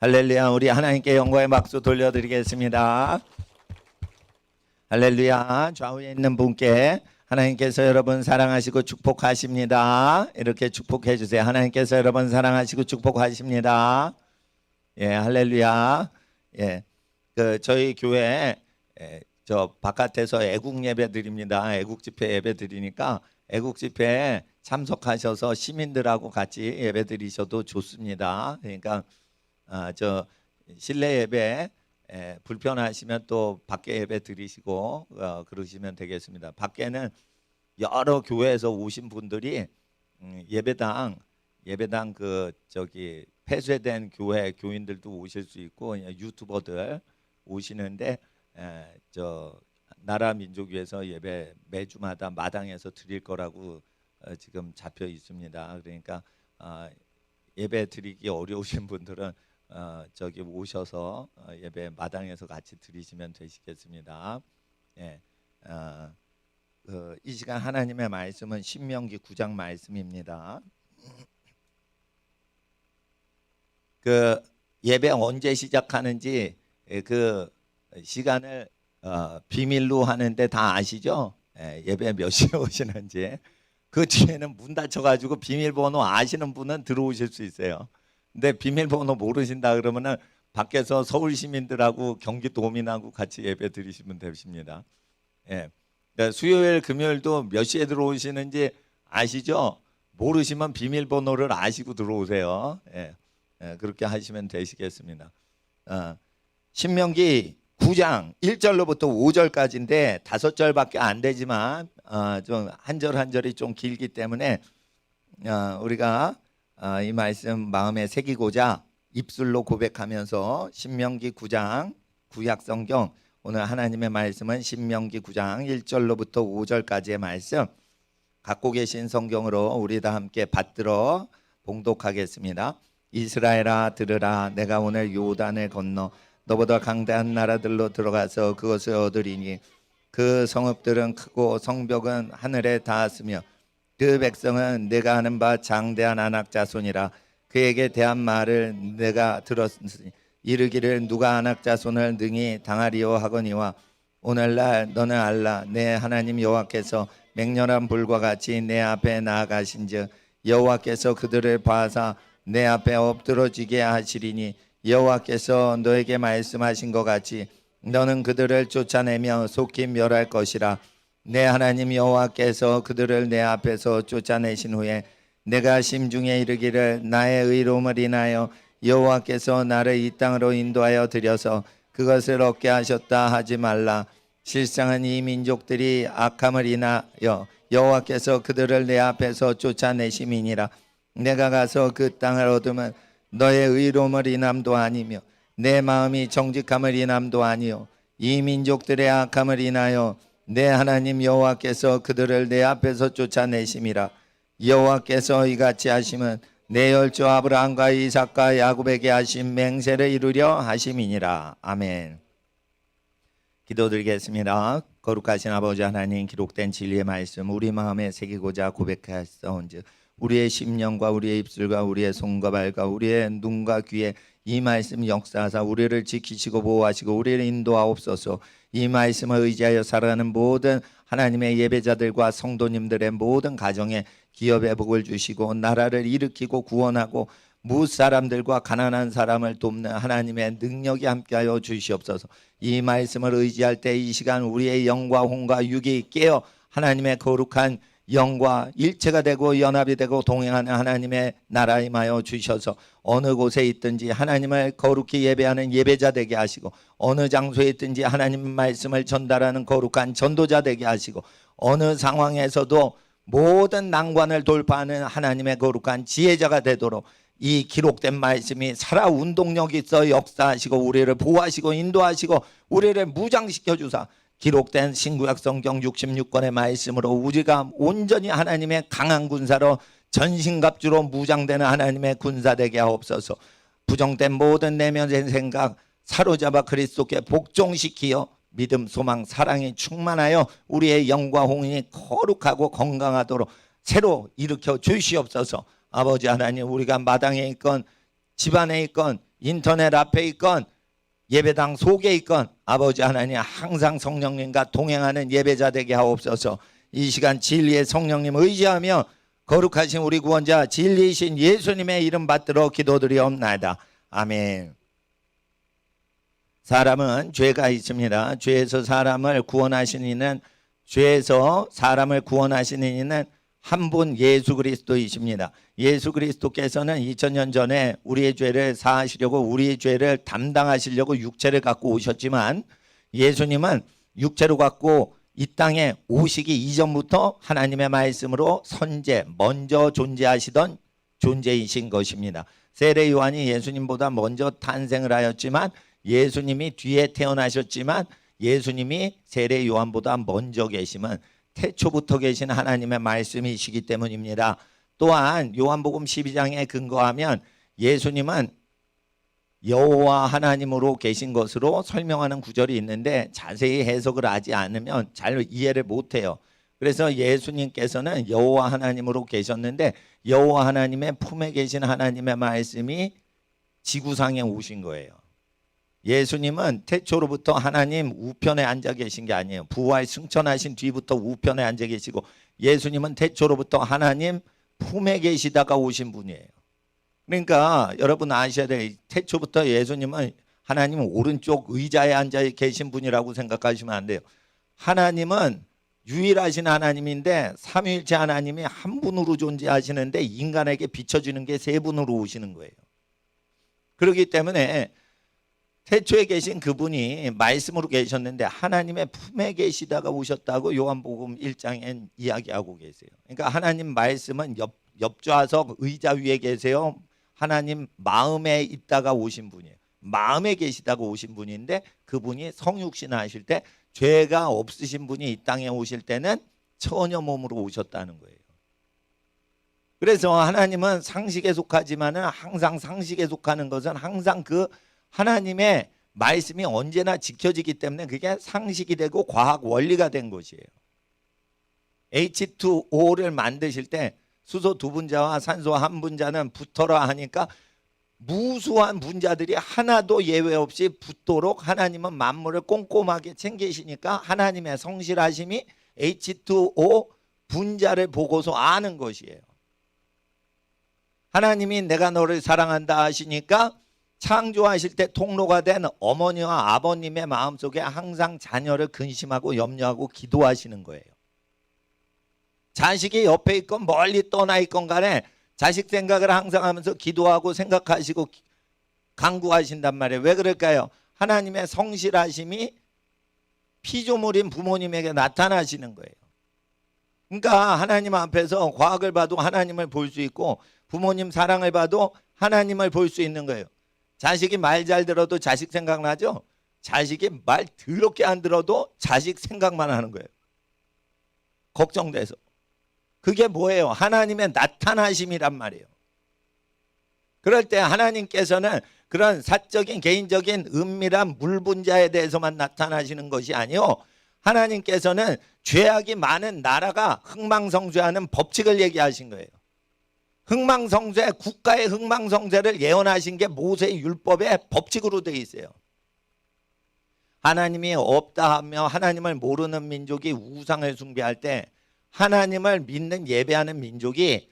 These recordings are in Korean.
할렐루야. 우리 하나님께 영광의 박수 돌려드리겠습니다. 할렐루야. 좌우에 있는 분께 하나님께서 여러분 사랑하시고 축복하십니다. 이렇게 축복해 주세요. 하나님께서 여러분 사랑하시고 축복하십니다. 예, 할렐루야. 예, 저희 교회 저 바깥에서 애국 예배 드립니다. 애국 집회 예배 드리니까 애국 집회에 참석하셔서 시민들하고 같이 예배 드리셔도 좋습니다. 그러니까 저 실내 예배 불편하시면 또 밖에 예배 드리시고 그러시면 되겠습니다. 밖에는 여러 교회에서 오신 분들이 예배당 그 저기 폐쇄된 교회 교인들도 오실 수 있고 유튜버들 오시는데 저 나라 민족위에서 예배 매주마다 마당에서 드릴 거라고 지금 잡혀 있습니다. 그러니까 예배 드리기 어려우신 분들은 저기 오셔서 예배 마당에서 같이 드리시면 되시겠습니다. 예, 이 시간 하나님의 말씀은 신명기 9장 말씀입니다. 그 예배 언제 시작하는지 그 시간을 비밀로 하는데 다 아시죠? 예배 몇 시에 오시는지. 그 뒤에는 문 닫혀가지고 비밀번호 아시는 분은 들어오실 수 있어요. 근데 비밀번호 모르신다 그러면은 밖에서 서울 시민들하고 경기도민하고 같이 예배 드리시면 되십니다. 예. 그러니까 수요일 금요일도 몇 시에 들어오시는지 아시죠? 모르시면 비밀번호를 아시고 들어오세요. 예. 예, 그렇게 하시면 되시겠습니다. 신명기 9장 1절로부터 5절까지인데 5절밖에 안 되지만 좀 한 절 한 절이 좀 길기 때문에 우리가 이 말씀 마음에 새기고자 입술로 고백하면서 신명기 9장 구약성경 오늘 하나님의 말씀은 신명기 9장 1절로부터 5절까지의 말씀 갖고 계신 성경으로 우리 다 함께 받들어 봉독하겠습니다. 이스라엘아 들으라. 내가 오늘 요단을 건너 너보다 강대한 나라들로 들어가서 그것을 얻으리니 그 성읍들은 크고 성벽은 하늘에 닿았으며 그 백성은 내가 하는 바 장대한 아낙 자손이라. 그에게 대한 말을 내가 들었으니 이르기를 누가 아낙 자손을 능히 당하리요 하거니와 오늘날 너는 알라. 내 하나님 여호와께서 맹렬한 불과 같이 내 앞에 나아가신즉 여호와께서 그들을 봐사 내 앞에 엎드러지게 하시리니 여호와께서 너에게 말씀하신 것 같이 너는 그들을 쫓아내며 속히 멸할 것이라. 내 하나님 여호와께서 그들을 내 앞에서 쫓아내신 후에 내가 심중에 이르기를 나의 의로움을 인하여 여호와께서 나를 이 땅으로 인도하여 들여서 그것을 얻게 하셨다 하지 말라. 실상은 이 민족들이 악함을 인하여 여호와께서 그들을 내 앞에서 쫓아내심이니라. 내가 가서 그 땅을 얻으면 너의 의로움을 인함도 아니며 내 마음이 정직함을 인함도 아니요 이 민족들의 악함을 인하여 내 하나님 여호와께서 그들을 내 앞에서 쫓아내심이라. 여호와께서 이같이 하심은 내 열조 아브라함과 이삭과 야곱에게 하신 맹세를 이루려 하심이니라. 아멘. 기도드리겠습니다. 거룩하신 아버지 하나님, 기록된 진리의 말씀 우리 마음에 새기고자 고백하였사온즉 우리의 심령과 우리의 입술과 우리의 손과 발과 우리의 눈과 귀에 이 말씀 역사하사 우리를 지키시고 보호하시고 우리를 인도하옵소서. 이 말씀을 의지하여 살아가는 모든 하나님의 예배자들과 성도님들의 모든 가정에 기업의 복을 주시고 나라를 일으키고 구원하고 무사람들과 가난한 사람을 돕는 하나님의 능력이 함께하여 주시옵소서. 이 말씀을 의지할 때 이 시간 우리의 영과 혼과 육이 깨어 하나님의 거룩한 영과 일체가 되고 연합이 되고 동행하는 하나님의 나라 임하여 주셔서 어느 곳에 있든지 하나님을 거룩히 예배하는 예배자 되게 하시고 어느 장소에 있든지 하나님의 말씀을 전달하는 거룩한 전도자 되게 하시고 어느 상황에서도 모든 난관을 돌파하는 하나님의 거룩한 지혜자가 되도록 이 기록된 말씀이 살아 운동력 있어 역사하시고 우리를 보호하시고 인도하시고 우리를 무장시켜 주사 기록된 신구약 성경 66권의 말씀으로 우리가 온전히 하나님의 강한 군사로 전신갑주로 무장되는 하나님의 군사 되게 하옵소서. 부정된 모든 내면의 생각 사로잡아 그리스도께 복종시키어 믿음, 소망, 사랑이 충만하여 우리의 영과 홍이 거룩하고 건강하도록 새로 일으켜 주시옵소서. 아버지 하나님, 우리가 마당에 있건 집안에 있건 인터넷 앞에 있건 예배당 속에 있건 아버지 하나님 항상 성령님과 동행하는 예배자 되게 하옵소서. 이 시간 진리의 성령님 의지하며 거룩하신 우리 구원자 진리이신 예수님의 이름 받들어 기도드리옵나이다. 아멘. 사람은 죄가 있습니다. 죄에서 사람을 구원하시는 이는 죄에서 사람을 구원하시는 이는 한 분 예수 그리스도이십니다. 예수 그리스도께서는 2000년 전에 우리의 죄를 사하시려고 우리의 죄를 담당하시려고 육체를 갖고 오셨지만 예수님은 육체로 갖고 이 땅에 오시기 이전부터 하나님의 말씀으로 선제 먼저 존재하시던 존재이신 것입니다. 세례 요한이 예수님보다 먼저 탄생을 하였지만 예수님이 뒤에 태어나셨지만 예수님이 세례 요한보다 먼저 계심은 태초부터 계신 하나님의 말씀이시기 때문입니다. 또한 요한복음 12장에 근거하면 예수님은 여호와 하나님으로 계신 것으로 설명하는 구절이 있는데 자세히 해석을 하지 않으면 잘 이해를 못해요. 그래서 예수님께서는 여호와 하나님으로 계셨는데 여호와 하나님의 품에 계신 하나님의 말씀이 지구상에 오신 거예요. 예수님은 태초로부터 하나님 우편에 앉아 계신 게 아니에요. 부활 승천하신 뒤부터 우편에 앉아 계시고 예수님은 태초로부터 하나님 품에 계시다가 오신 분이에요. 그러니까 여러분 아셔야 돼요. 태초부터 예수님은 하나님 오른쪽 의자에 앉아 계신 분이라고 생각하시면 안 돼요. 하나님은 유일하신 하나님인데 삼위일체 하나님이 한 분으로 존재하시는데 인간에게 비춰지는 게 세 분으로 오시는 거예요. 그렇기 때문에 태초에 계신 그분이 말씀으로 계셨는데 하나님의 품에 계시다가 오셨다고 요한복음 1장엔 이야기하고 계세요. 그러니까 하나님 말씀은 옆좌석 의자 위에 계세요. 하나님 마음에 있다가 오신 분이에요. 마음에 계시다가 오신 분인데 그분이 성육신 하실 때 죄가 없으신 분이 이 땅에 오실 때는 처녀 몸으로 오셨다는 거예요. 그래서 하나님은 상식에 속하지만은 항상 상식에 속하는 것은 항상 그 하나님의 말씀이 언제나 지켜지기 때문에 그게 상식이 되고 과학 원리가 된 것이에요. H2O를 만드실 때 수소 두 분자와 산소 한 분자는 붙어라 하니까 무수한 분자들이 하나도 예외 없이 붙도록 하나님은 만물을 꼼꼼하게 챙기시니까 하나님의 성실하심이 H2O 분자를 보고서 아는 것이에요. 하나님이 내가 너를 사랑한다 하시니까 창조하실 때 통로가 된 어머니와 아버님의 마음속에 항상 자녀를 근심하고 염려하고 기도하시는 거예요. 자식이 옆에 있건 멀리 떠나 있건 간에 자식 생각을 항상 하면서 기도하고 생각하시고 간구하신단 말이에요. 왜 그럴까요? 하나님의 성실하심이 피조물인 부모님에게 나타나시는 거예요. 그러니까 하나님 앞에서 과학을 봐도 하나님을 볼 수 있고 부모님 사랑을 봐도 하나님을 볼 수 있는 거예요. 자식이 말 잘 들어도 자식 생각나죠? 자식이 말 더럽게 안 들어도 자식 생각만 하는 거예요. 걱정돼서. 그게 뭐예요? 하나님의 나타나심이란 말이에요. 그럴 때 하나님께서는 그런 사적인 개인적인 은밀한 물분자에 대해서만 나타나시는 것이 아니요, 하나님께서는 죄악이 많은 나라가 흥망성쇠하는 법칙을 얘기하신 거예요. 흥망성쇠, 국가의 흥망성쇠를 예언하신 게 모세의 율법의 법칙으로 되어 있어요. 하나님이 없다 하며 하나님을 모르는 민족이 우상을 숭배할 때 하나님을 믿는 예배하는 민족이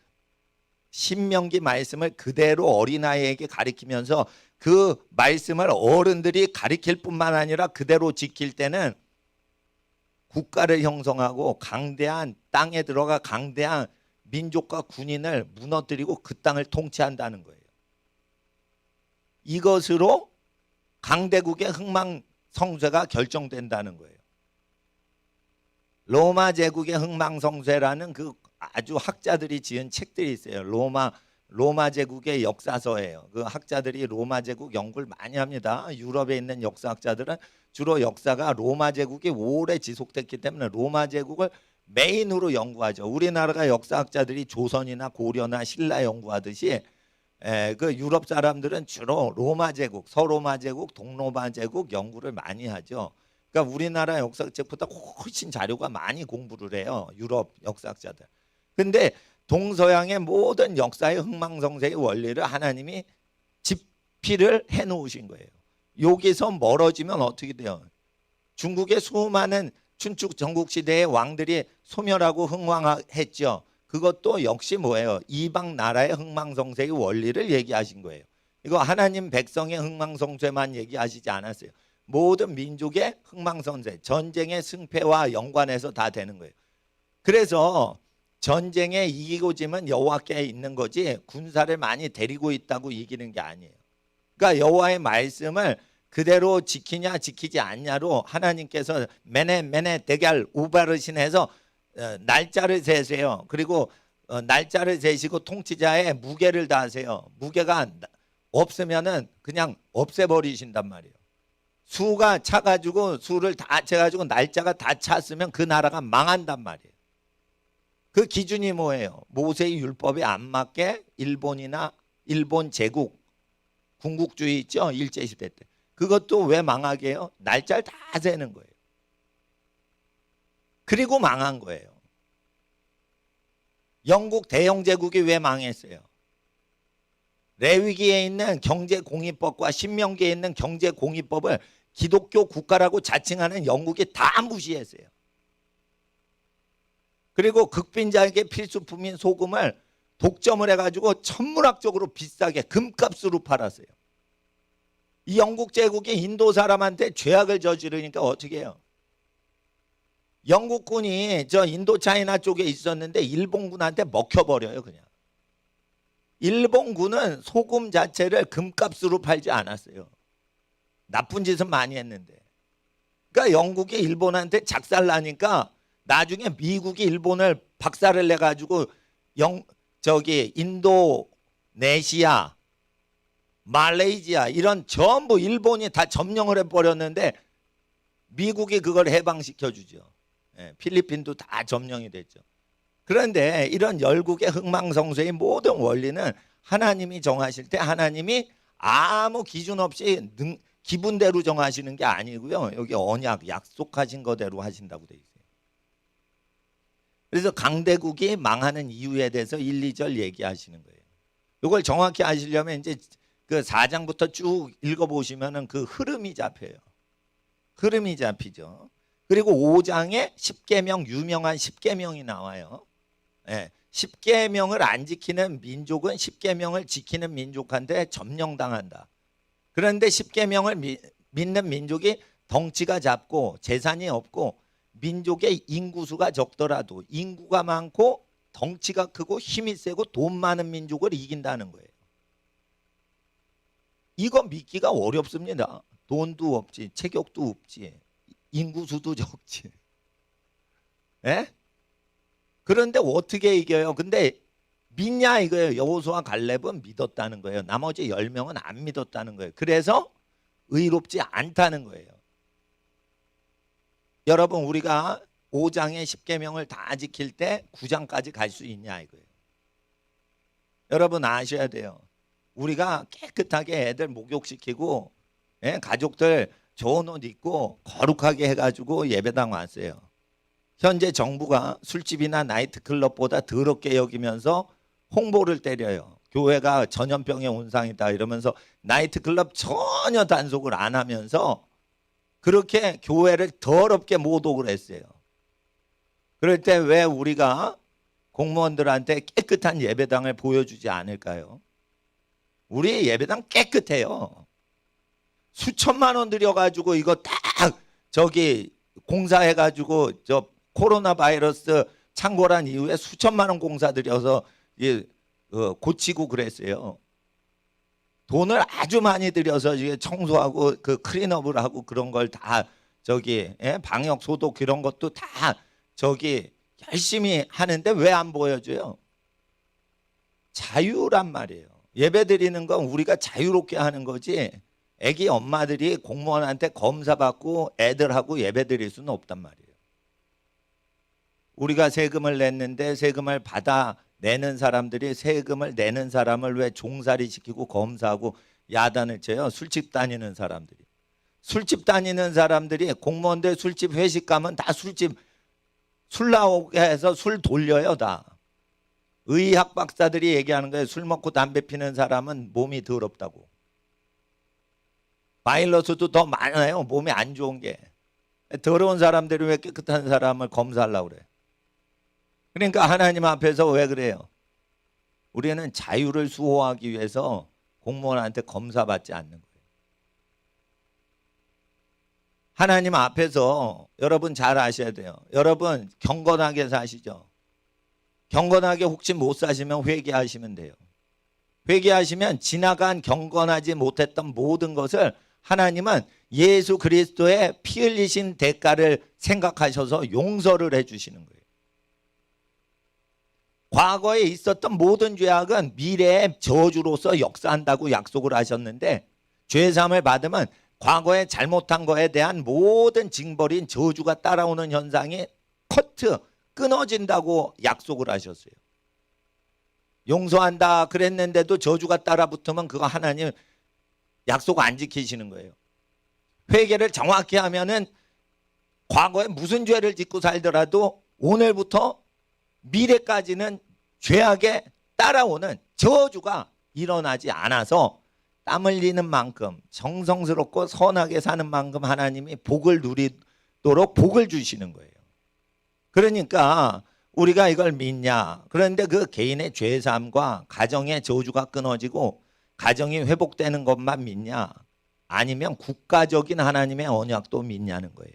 신명기 말씀을 그대로 어린아이에게 가르치면서 그 말씀을 어른들이 가르칠 뿐만 아니라 그대로 지킬 때는 국가를 형성하고 강대한 땅에 들어가 강대한 민족과 군인을 무너뜨리고 그 땅을 통치한다는 거예요. 이것으로 강대국의 흥망성쇠가 결정된다는 거예요. 로마 제국의 흥망성쇠라는 그 아주 학자들이 지은 책들이 있어요. 로마 제국의 역사서예요. 그 학자들이 로마 제국 연구를 많이 합니다. 유럽에 있는 역사학자들은 주로 역사가 로마 제국이 오래 지속됐기 때문에 로마 제국을 메인으로 연구하죠. 우리나라가 역사학자들이 조선이나 고려나 신라 연구하듯이 그 유럽 사람들은 주로 로마 제국, 서로마 제국, 동로마 제국 연구를 많이 하죠. 그러니까 우리나라 역사책보다 훨씬 자료가 많이 공부를 해요. 유럽 역사학자들. 근데 동서양의 모든 역사의 흥망성쇠의 원리를 하나님이 피를 해놓으신 거예요. 여기서 멀어지면 어떻게 돼요? 중국의 수많은 춘추 전국시대의 왕들이 소멸하고 흥왕했죠. 그것도 역시 뭐예요? 이방 나라의 흥망성쇠의 원리를 얘기하신 거예요. 이거 하나님 백성의 흥망성쇠만 얘기하시지 않았어요. 모든 민족의 흥망성쇠, 전쟁의 승패와 연관해서 다 되는 거예요. 그래서 전쟁에 이기고 지면 여호와께 있는 거지 군사를 많이 데리고 있다고 이기는 게 아니에요. 그러니까 여호와의 말씀을 그대로 지키냐 지키지 않냐로 하나님께서 메네 대결 우바르신 해서 날짜를 세세요. 그리고 날짜를 세시고 통치자의 무게를 다하세요. 무게가 없으면은 그냥 없애버리신단 말이에요. 수가 차가지고 수를 다 채가지고 날짜가 다 찼으면 그 나라가 망한단 말이에요. 그 기준이 뭐예요? 모세의 율법에 안 맞게 일본 제국 군국주의 있죠? 일제시대 때. 그것도 왜 망하게 해요? 날짜를 다 세는 거예요. 그리고 망한 거예요. 영국 대영제국이 왜 망했어요? 레위기에 있는 경제공의법과 신명기에 있는 경제공의법을 기독교 국가라고 자칭하는 영국이 다 무시했어요. 그리고 극빈자에게 필수품인 소금을 독점을 해가지고 천문학적으로 비싸게 금값으로 팔았어요. 이 영국 제국이 인도 사람한테 죄악을 저지르니까 어떻게 해요? 영국군이 저 인도차이나 쪽에 있었는데 일본군한테 먹혀버려요. 그냥. 일본군은 소금 자체를 금값으로 팔지 않았어요. 나쁜 짓은 많이 했는데. 그러니까 영국이 일본한테 작살나니까 나중에 미국이 일본을 박살을 내가지고 인도네시아, 말레이시아 이런 전부 일본이 다 점령을 해버렸는데 미국이 그걸 해방시켜 주죠. 필리핀도 다 점령이 됐죠. 그런데 이런 열국의 흥망성쇠의 모든 원리는 하나님이 정하실 때 하나님이 아무 기준 없이 기분대로 정하시는 게 아니고요. 여기 언약 약속하신 거대로 하신다고 돼 있어요. 그래서 강대국이 망하는 이유에 대해서 1, 2절 얘기하시는 거예요. 이걸 정확히 아시려면 이제 그 4장부터 쭉 읽어보시면은 그 흐름이 잡혀요. 흐름이 잡히죠. 그리고 5장에 10계명, 유명한 10계명이 나와요. 10계명을 안 지키는 민족은 10계명을 지키는 민족한테 점령당한다. 그런데 10계명을 믿는 민족이 덩치가 작고 재산이 없고 민족의 인구수가 적더라도 인구가 많고 덩치가 크고 힘이 세고 돈 많은 민족을 이긴다는 거예요. 이거 믿기가 어렵습니다. 돈도 없지, 체격도 없지, 인구수도 적지. 그런데 어떻게 이겨요? 근데 믿냐 이거예요. 여호수아 갈렙은 믿었다는 거예요. 나머지 10명은 안 믿었다는 거예요. 그래서 의롭지 않다는 거예요. 여러분 우리가 5장의 10계명을 다 지킬 때 9장까지 갈 수 있냐 이거예요. 여러분 아셔야 돼요. 우리가 깨끗하게 애들 목욕시키고 가족들 좋은 옷 입고 거룩하게 해가지고 예배당 왔어요. 현재 정부가 술집이나 나이트클럽보다 더럽게 여기면서 홍보를 때려요. 교회가 전염병의 온상이다 이러면서 나이트클럽 전혀 단속을 안 하면서 그렇게 교회를 더럽게 모독을 했어요. 그럴 때 왜 우리가 공무원들한테 깨끗한 예배당을 보여주지 않을까요? 우리 예배당 깨끗해요. 수천만 원 들여가지고 이거 딱 공사해가지고 저 코로나 바이러스 창궐한 이후에 수천만 원 공사 들여서 고치고 그랬어요. 돈을 아주 많이 들여서 청소하고 그 클린업을 하고 그런 걸 다 방역 소독 이런 것도 다 열심히 하는데 왜 안 보여줘요? 자유란 말이에요. 예배 드리는 건 우리가 자유롭게 하는 거지 애기 엄마들이 공무원한테 검사받고 애들하고 예배 드릴 수는 없단 말이에요. 우리가 세금을 냈는데 세금을 받아 내는 사람들이 세금을 내는 사람을 왜 종살이 시키고 검사하고 야단을 쳐요? 술집 다니는 사람들이. 술집 다니는 사람들이 공무원들 술집 회식 가면 다 술 나오게 해서 술 돌려요 다. 의학 박사들이 얘기하는 거예요. 술 먹고 담배 피는 사람은 몸이 더럽다고. 바이러스도 더 많아요. 몸에 안 좋은 게. 더러운 사람들이 왜 깨끗한 사람을 검사하려고 그래? 그러니까 하나님 앞에서 왜 그래요? 우리는 자유를 수호하기 위해서 공무원한테 검사받지 않는 거예요. 하나님 앞에서 여러분 잘 아셔야 돼요. 여러분 경건하게 사시죠. 경건하게 혹시 못 사시면 회개하시면 돼요. 회개하시면 지나간 경건하지 못했던 모든 것을 하나님은 예수 그리스도의 피 흘리신 대가를 생각하셔서 용서를 해주시는 거예요. 과거에 있었던 모든 죄악은 미래의 저주로서 역사한다고 약속을 하셨는데, 죄사함을 받으면 과거에 잘못한 거에 대한 모든 징벌인 저주가 따라오는 현상이 끊어진다고 약속을 하셨어요. 용서한다 그랬는데도 저주가 따라붙으면 그거 하나님 약속 안 지키시는 거예요. 회개를 정확히 하면은 과거에 무슨 죄를 짓고 살더라도 오늘부터 미래까지는 죄악에 따라오는 저주가 일어나지 않아서 땀 흘리는 만큼 정성스럽고 선하게 사는 만큼 하나님이 복을 누리도록 복을 주시는 거예요. 그러니까 우리가 이걸 믿냐? 그런데 그 개인의 죄사함과 가정의 저주가 끊어지고 가정이 회복되는 것만 믿냐? 아니면 국가적인 하나님의 언약도 믿냐는 거예요.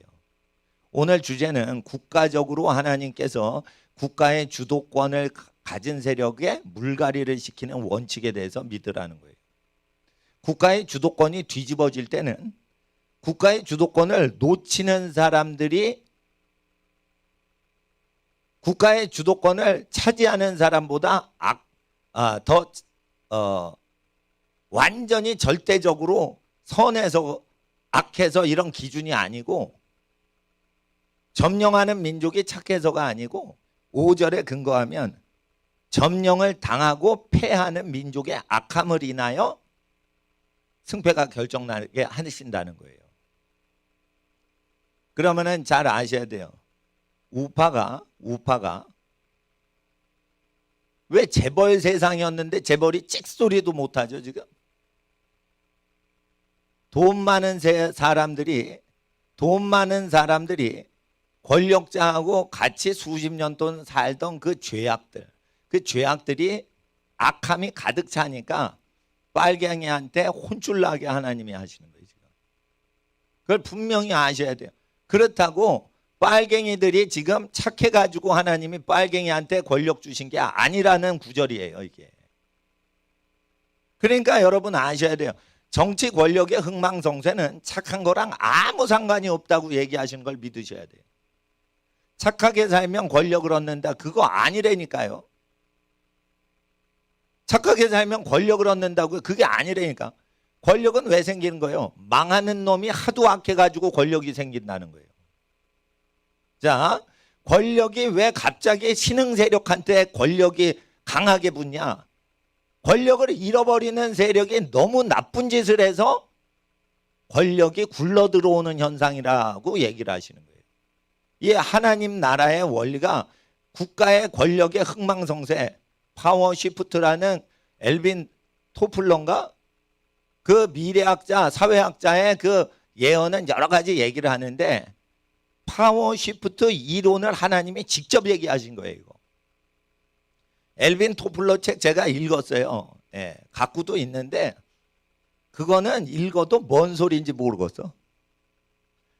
오늘 주제는 국가적으로 하나님께서 국가의 주도권을 가진 세력에 물갈이를 시키는 원칙에 대해서 믿으라는 거예요. 국가의 주도권이 뒤집어질 때는 국가의 주도권을 놓치는 사람들이 국가의 주도권을 차지하는 사람보다 완전히 절대적으로 선에서 악해서 이런 기준이 아니고, 점령하는 민족이 착해서가 아니고 5절에 근거하면 점령을 당하고 패하는 민족의 악함을 인하여 승패가 결정나게 하신다는 거예요. 그러면은 잘 아셔야 돼요. 우파가 왜 재벌 세상이었는데 재벌이 찍소리도 못하죠 지금? 돈 많은 사람들이 권력자하고 같이 수십 년 동안 살던 그 죄악들이 악함이 가득 차니까 빨갱이한테 혼쭐 나게 하나님이 하시는 거예요 지금. 그걸 분명히 아셔야 돼요. 그렇다고 빨갱이들이 지금 착해가지고 하나님이 빨갱이한테 권력 주신 게 아니라는 구절이에요 이게. 그러니까 여러분 아셔야 돼요. 정치 권력의 흥망성쇠는 착한 거랑 아무 상관이 없다고 얘기하시는 걸 믿으셔야 돼요. 착하게 살면 권력을 얻는다, 그거 아니라니까요. 착하게 살면 권력을 얻는다고요? 그게 아니라니까. 권력은 왜 생기는 거예요? 망하는 놈이 하도 악해가지고 권력이 생긴다는 거예요. 자, 권력이 왜 갑자기 신흥 세력한테 권력이 강하게 붙냐? 권력을 잃어버리는 세력이 너무 나쁜 짓을 해서 권력이 굴러 들어오는 현상이라고 얘기를 하시는 거예요. 이 하나님 나라의 원리가 국가의 권력의 흥망성쇠, 파워 시프트라는 엘빈 토플러인가? 그 미래학자, 사회학자의 그 예언은 여러 가지 얘기를 하는데, 파워 시프트 이론을 하나님이 직접 얘기하신 거예요. 이거. 엘빈 토플러 책 제가 읽었어요. 예, 갖고도 있는데 그거는 읽어도 뭔 소리인지 모르겠어.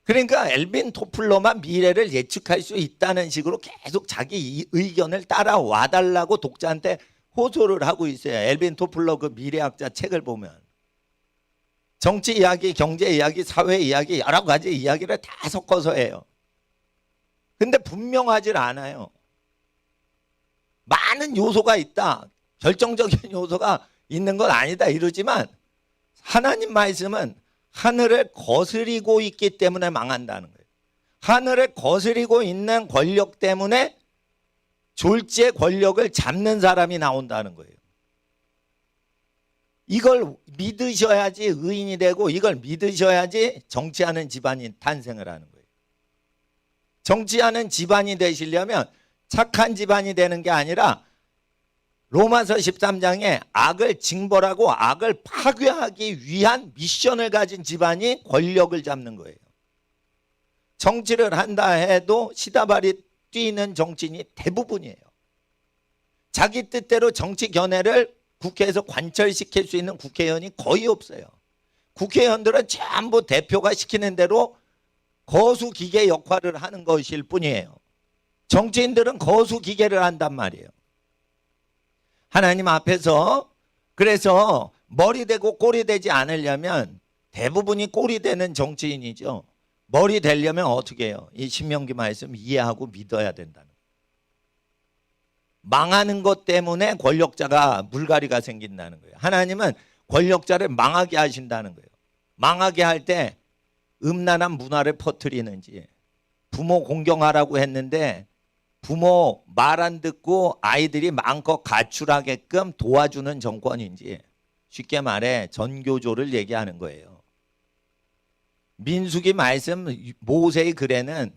그러니까 엘빈 토플러만 미래를 예측할 수 있다는 식으로 계속 자기 의견을 따라와 달라고 독자한테 호소를 하고 있어요. 엘빈 토플러 그 미래학자 책을 보면 정치 이야기, 경제 이야기, 사회 이야기, 여러 가지 이야기를 다 섞어서 해요. 근데 분명하질 않아요. 많은 요소가 있다, 결정적인 요소가 있는 건 아니다 이러지만, 하나님 말씀은 하늘을 거스리고 있기 때문에 망한다는 거예요. 하늘을 거스리고 있는 권력 때문에 졸지의 권력을 잡는 사람이 나온다는 거예요. 이걸 믿으셔야지 의인이 되고, 이걸 믿으셔야지 정치하는 집안이 탄생을 하는 거예요. 정치하는 집안이 되시려면 착한 집안이 되는 게 아니라 로마서 13장에 악을 징벌하고 악을 파괴하기 위한 미션을 가진 집안이 권력을 잡는 거예요. 정치를 한다 해도 시다발이 뛰는 정치인이 대부분이에요. 자기 뜻대로 정치 견해를 국회에서 관철시킬 수 있는 국회의원이 거의 없어요. 국회의원들은 전부 대표가 시키는 대로 거수기계 역할을 하는 것일 뿐이에요. 정치인들은 거수기계를 한단 말이에요. 하나님 앞에서 그래서 머리 되고 꼴이 되지 않으려면 대부분이 꼴이 되는 정치인이죠. 머리 되려면 어떻게 해요? 이 신명기 말씀 이해하고 믿어야 된다는 거예요. 망하는 것 때문에 권력자가 물갈이가 생긴다는 거예요. 하나님은 권력자를 망하게 하신다는 거예요. 망하게 할 때 음란한 문화를 퍼뜨리는지, 부모 공경하라고 했는데 부모 말 안 듣고 아이들이 마음껏 가출하게끔 도와주는 정권인지, 쉽게 말해 전교조를 얘기하는 거예요. 민수기 말씀 모세의 글에는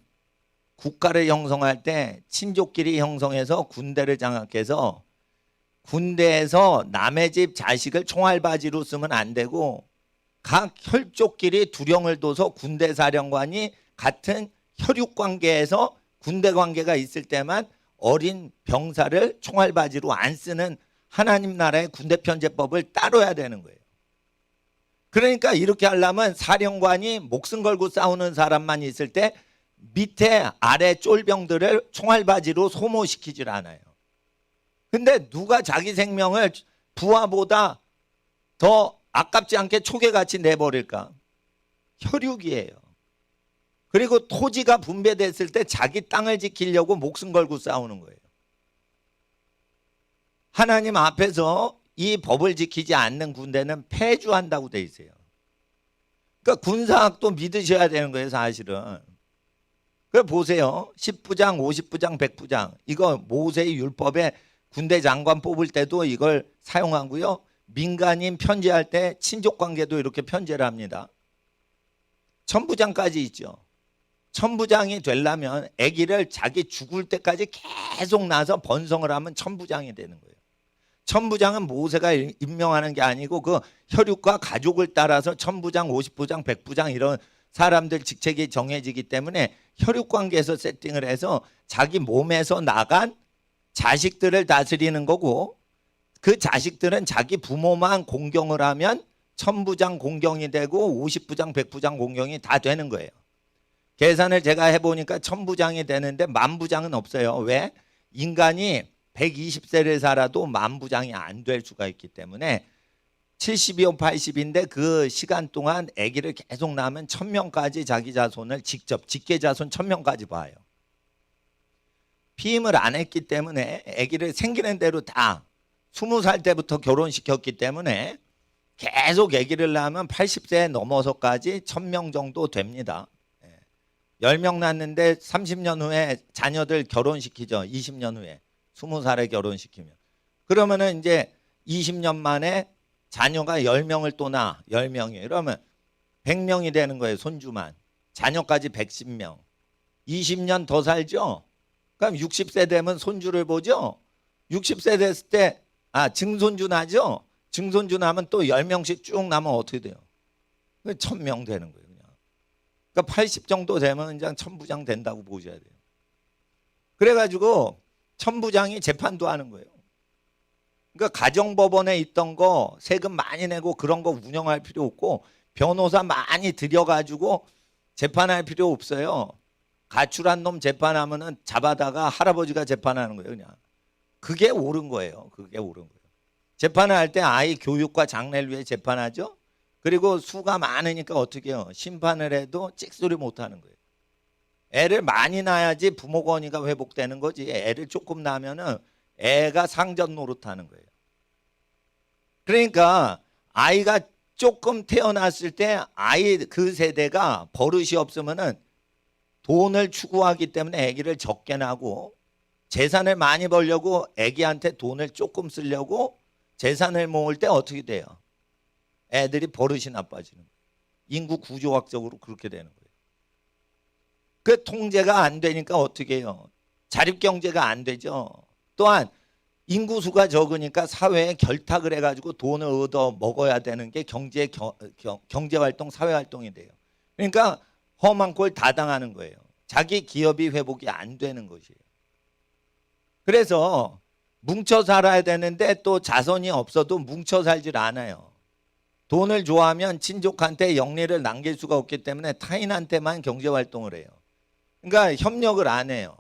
국가를 형성할 때 친족끼리 형성해서 군대를 장악해서 군대에서 남의 집 자식을 총알바지로 쓰면 안 되고 각 혈족끼리 두령을 둬서 군대 사령관이 같은 혈육 관계에서 군대 관계가 있을 때만 어린 병사를 총알바지로 안 쓰는 하나님 나라의 군대 편제법을 따라야 되는 거예요. 그러니까 이렇게 하려면 사령관이 목숨 걸고 싸우는 사람만 있을 때 밑에 아래 쫄병들을 총알바지로 소모시키질 않아요. 근데 누가 자기 생명을 부하보다 더 아깝지 않게 초계같이 내버릴까? 혈육이에요. 그리고 토지가 분배됐을 때 자기 땅을 지키려고 목숨 걸고 싸우는 거예요. 하나님 앞에서 이 법을 지키지 않는 군대는 폐주한다고 돼 있어요. 그러니까 군사학도 믿으셔야 되는 거예요, 사실은. 그래 보세요. 10부장, 50부장, 100부장. 이거 모세의 율법에 군대 장관 뽑을 때도 이걸 사용하고요. 민간인 편제할 때 친족 관계도 이렇게 편제를 합니다. 천부장까지 있죠. 천부장이 되려면 아기를 자기 죽을 때까지 계속 낳아서 번성을 하면 천부장이 되는 거예요. 천부장은 모세가 임명하는 게 아니고 그 혈육과 가족을 따라서 천부장, 50부장, 100부장 이런 사람들 직책이 정해지기 때문에 혈육 관계에서 세팅을 해서 자기 몸에서 나간 자식들을 다스리는 거고, 그 자식들은 자기 부모만 공경을 하면 천부장 공경이 되고 50부장, 100부장 공경이 다 되는 거예요. 계산을 제가 해보니까 천부장이 되는데 만부장은 없어요. 왜? 인간이 120세를 살아도 만부장이 안 될 수가 있기 때문에 70이요 80인데 그 시간 동안 아기를 계속 낳으면 1000명까지 자기 자손을 직접 직계 자손 1000명까지 봐요. 피임을 안 했기 때문에 아기를 생기는 대로 다 20살 때부터 결혼시켰기 때문에 계속 아기를 낳으면 80세 넘어서까지 1000명 정도 됩니다. 10명 낳는데 30년 후에 자녀들 결혼시키죠. 20년 후에 20살에 결혼시키면. 그러면은 이제 20년 만에 자녀가 10명을 또 낳아. 10명이. 이러면 100명이 되는 거예요. 손주만. 자녀까지 110명. 20년 더 살죠. 그럼 60세 되면 손주를 보죠. 60세 됐을 때 증손주 나죠. 증손주 나면 또 10명씩 쭉 나면 어떻게 돼요? 1000명 되는 거예요. 그러니까 80 정도 되면 이제 천부장 된다고 보셔야 돼요. 그래가지고 천부장이 재판도 하는 거예요. 그러니까 가정법원에 있던 거 세금 많이 내고 그런 거 운영할 필요 없고 변호사 많이 들여가지고 재판할 필요 없어요. 가출한 놈 재판하면은 잡아다가 할아버지가 재판하는 거예요, 그냥. 그게 옳은 거예요. 그게 옳은 거예요. 재판을 할 때 아이 교육과 장래를 위해 재판하죠. 그리고 수가 많으니까 어떻게 해요? 심판을 해도 찍소리 못 하는 거예요. 애를 많이 낳아야지 부모 권위가 회복되는 거지. 애를 조금 낳으면은 애가 상전 노릇하는 거예요. 그러니까 아이가 조금 태어났을 때 아이 그 세대가 버릇이 없으면은 돈을 추구하기 때문에 아기를 적게 낳고 재산을 많이 벌려고 아기한테 돈을 조금 쓰려고 재산을 모을 때 어떻게 돼요? 애들이 버릇이 나빠지는 거예요. 인구 구조학적으로 그렇게 되는 거예요. 그 통제가 안 되니까 어떻게 해요? 자립경제가 안 되죠. 또한 인구수가 적으니까 사회에 결탁을 해가지고 돈을 얻어 먹어야 되는 게 경제활동, 사회활동이 돼요. 그러니까 험한 꼴 다 당하는 거예요. 자기 기업이 회복이 안 되는 것이에요. 그래서 뭉쳐 살아야 되는데 또 자손이 없어도 뭉쳐 살질 않아요. 돈을 좋아하면 친족한테 영리를 남길 수가 없기 때문에 타인한테만 경제활동을 해요. 그러니까 협력을 안 해요.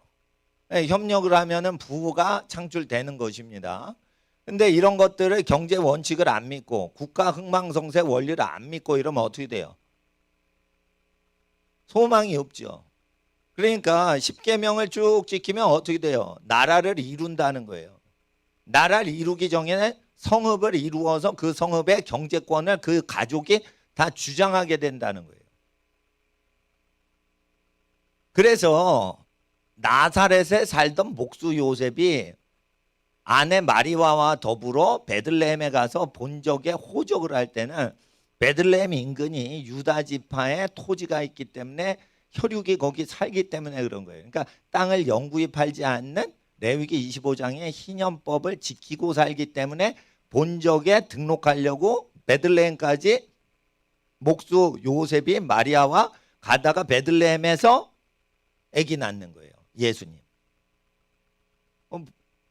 협력을 하면은 부가 창출되는 것입니다. 근데 이런 것들을 경제 원칙을 안 믿고 국가 흥망성쇠 원리를 안 믿고 이러면 어떻게 돼요? 소망이 없죠. 그러니까 10계명을 쭉 지키면 어떻게 돼요? 나라를 이룬다는 거예요. 나라를 이루기 전에 성읍을 이루어서 그 성읍의 경제권을 그 가족이 다 주장하게 된다는 거예요. 그래서 나사렛에 살던 목수 요셉이 아내 마리아와 더불어 베들레헴에 가서 본적에 호적을 할 때는 베들레헴 인근이 유다 지파의 토지가 있기 때문에 혈육이 거기 살기 때문에 그런 거예요. 그러니까 땅을 영구히 팔지 않는 레위기 25장의 희년법을 지키고 살기 때문에 본적에 등록하려고 베들레헴까지 목수 요셉이 마리아와 가다가 베들레헴에서 아기 낳는 거예요. 예수님.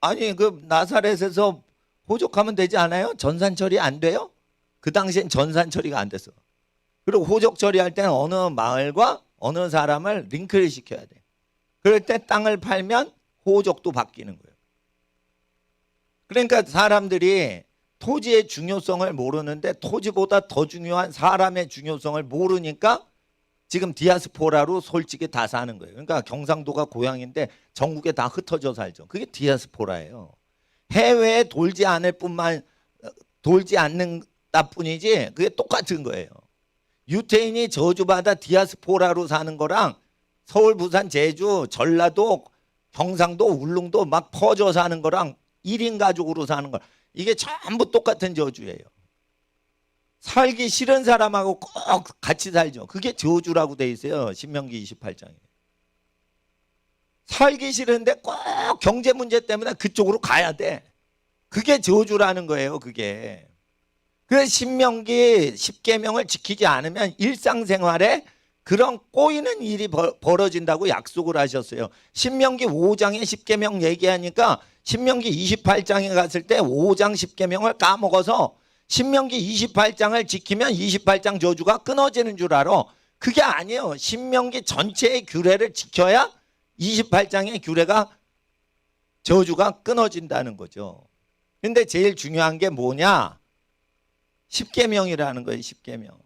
아니 그 나사렛에서 호적하면 되지 않아요? 전산 처리 안 돼요? 그 당시엔 전산 처리가 안 됐어. 그리고 호적 처리할 때는 어느 마을과 어느 사람을 링크를 시켜야 돼. 그럴 때 땅을 팔면 호적도 바뀌는 거예요. 그러니까 사람들이 토지의 중요성을 모르는데 토지보다 더 중요한 사람의 중요성을 모르니까 지금 디아스포라로 솔직히 다 사는 거예요. 그러니까 경상도가 고향인데 전국에 다 흩어져 살죠. 그게 디아스포라예요. 해외에 돌지 않는다 뿐이지 그게 똑같은 거예요. 유태인이 저주받아 디아스포라로 사는 거랑 서울, 부산, 제주, 전라도, 경상도, 울릉도 막 퍼져 사는 거랑 1인 가족으로 사는 거 이게 전부 똑같은 저주예요. 살기 싫은 사람하고 꼭 같이 살죠. 그게 저주라고 돼 있어요. 신명기 28장에. 살기 싫은데 꼭 경제 문제 때문에 그쪽으로 가야 돼. 그게 저주라는 거예요. 그게. 그래서 신명기 10계명을 지키지 않으면 일상생활에 그런 꼬이는 일이 벌어진다고 약속을 하셨어요. 신명기 5장에 10계명 얘기하니까 신명기 28장에 갔을 때 5장 10계명을 까먹어서 신명기 28장을 지키면 28장 저주가 끊어지는 줄 알아. 그게 아니에요. 신명기 전체의 규례를 지켜야 28장의 규례가 저주가 끊어진다는 거죠. 근데 제일 중요한 게 뭐냐? 10계명이라는 거예요. 10계명.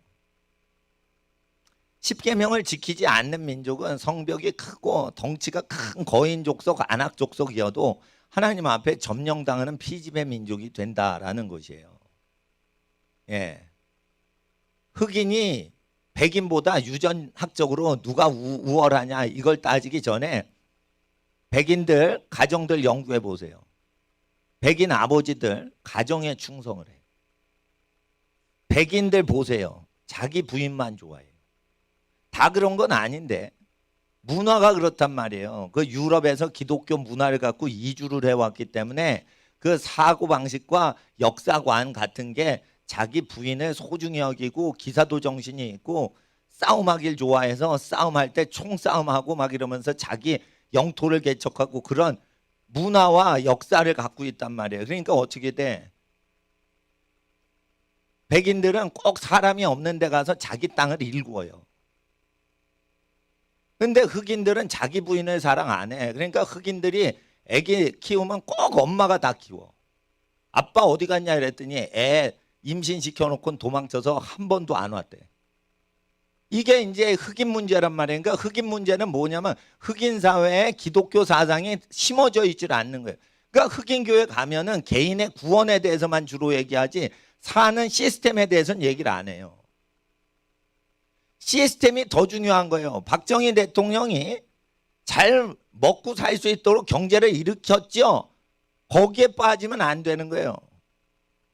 10계명을 지키지 않는 민족은 성벽이 크고 덩치가 큰 거인 족속, 안악 족속이어도 하나님 앞에 점령당하는 피지배 민족이 된다라는 것이에요. 예. 흑인이 백인보다 유전학적으로 누가 우월하냐 이걸 따지기 전에 백인들 가정들 연구해 보세요. 백인 아버지들 가정에 충성을 해요. 백인들 보세요. 자기 부인만 좋아해요. 다 그런 건 아닌데 문화가 그렇단 말이에요. 그 유럽에서 기독교 문화를 갖고 이주를 해왔기 때문에 그 사고방식과 역사관 같은 게 자기 부인을 소중히 여기고 기사도 정신이 있고 싸움하길 좋아해서 싸움할 때 총싸움하고 막 이러면서 자기 영토를 개척하고 그런 문화와 역사를 갖고 있단 말이에요. 그러니까 어떻게 돼? 백인들은 꼭 사람이 없는 데 가서 자기 땅을 일구어요. 근데 흑인들은 자기 부인을 사랑 안 해. 그러니까 흑인들이 애기 키우면 꼭 엄마가 다 키워. 아빠 어디 갔냐 이랬더니 애 임신시켜놓고 도망쳐서 한 번도 안 왔대. 이게 이제 흑인 문제란 말이에요. 그러니까 흑인 문제는 뭐냐면 흑인 사회에 기독교 사상이 심어져 있질 않는 거예요. 그러니까 흑인 교회 가면은 개인의 구원에 대해서만 주로 얘기하지 사는 시스템에 대해서는 얘기를 안 해요. 시스템이 더 중요한 거예요. 박정희 대통령이 잘 먹고 살 수 있도록 경제를 일으켰죠. 거기에 빠지면 안 되는 거예요.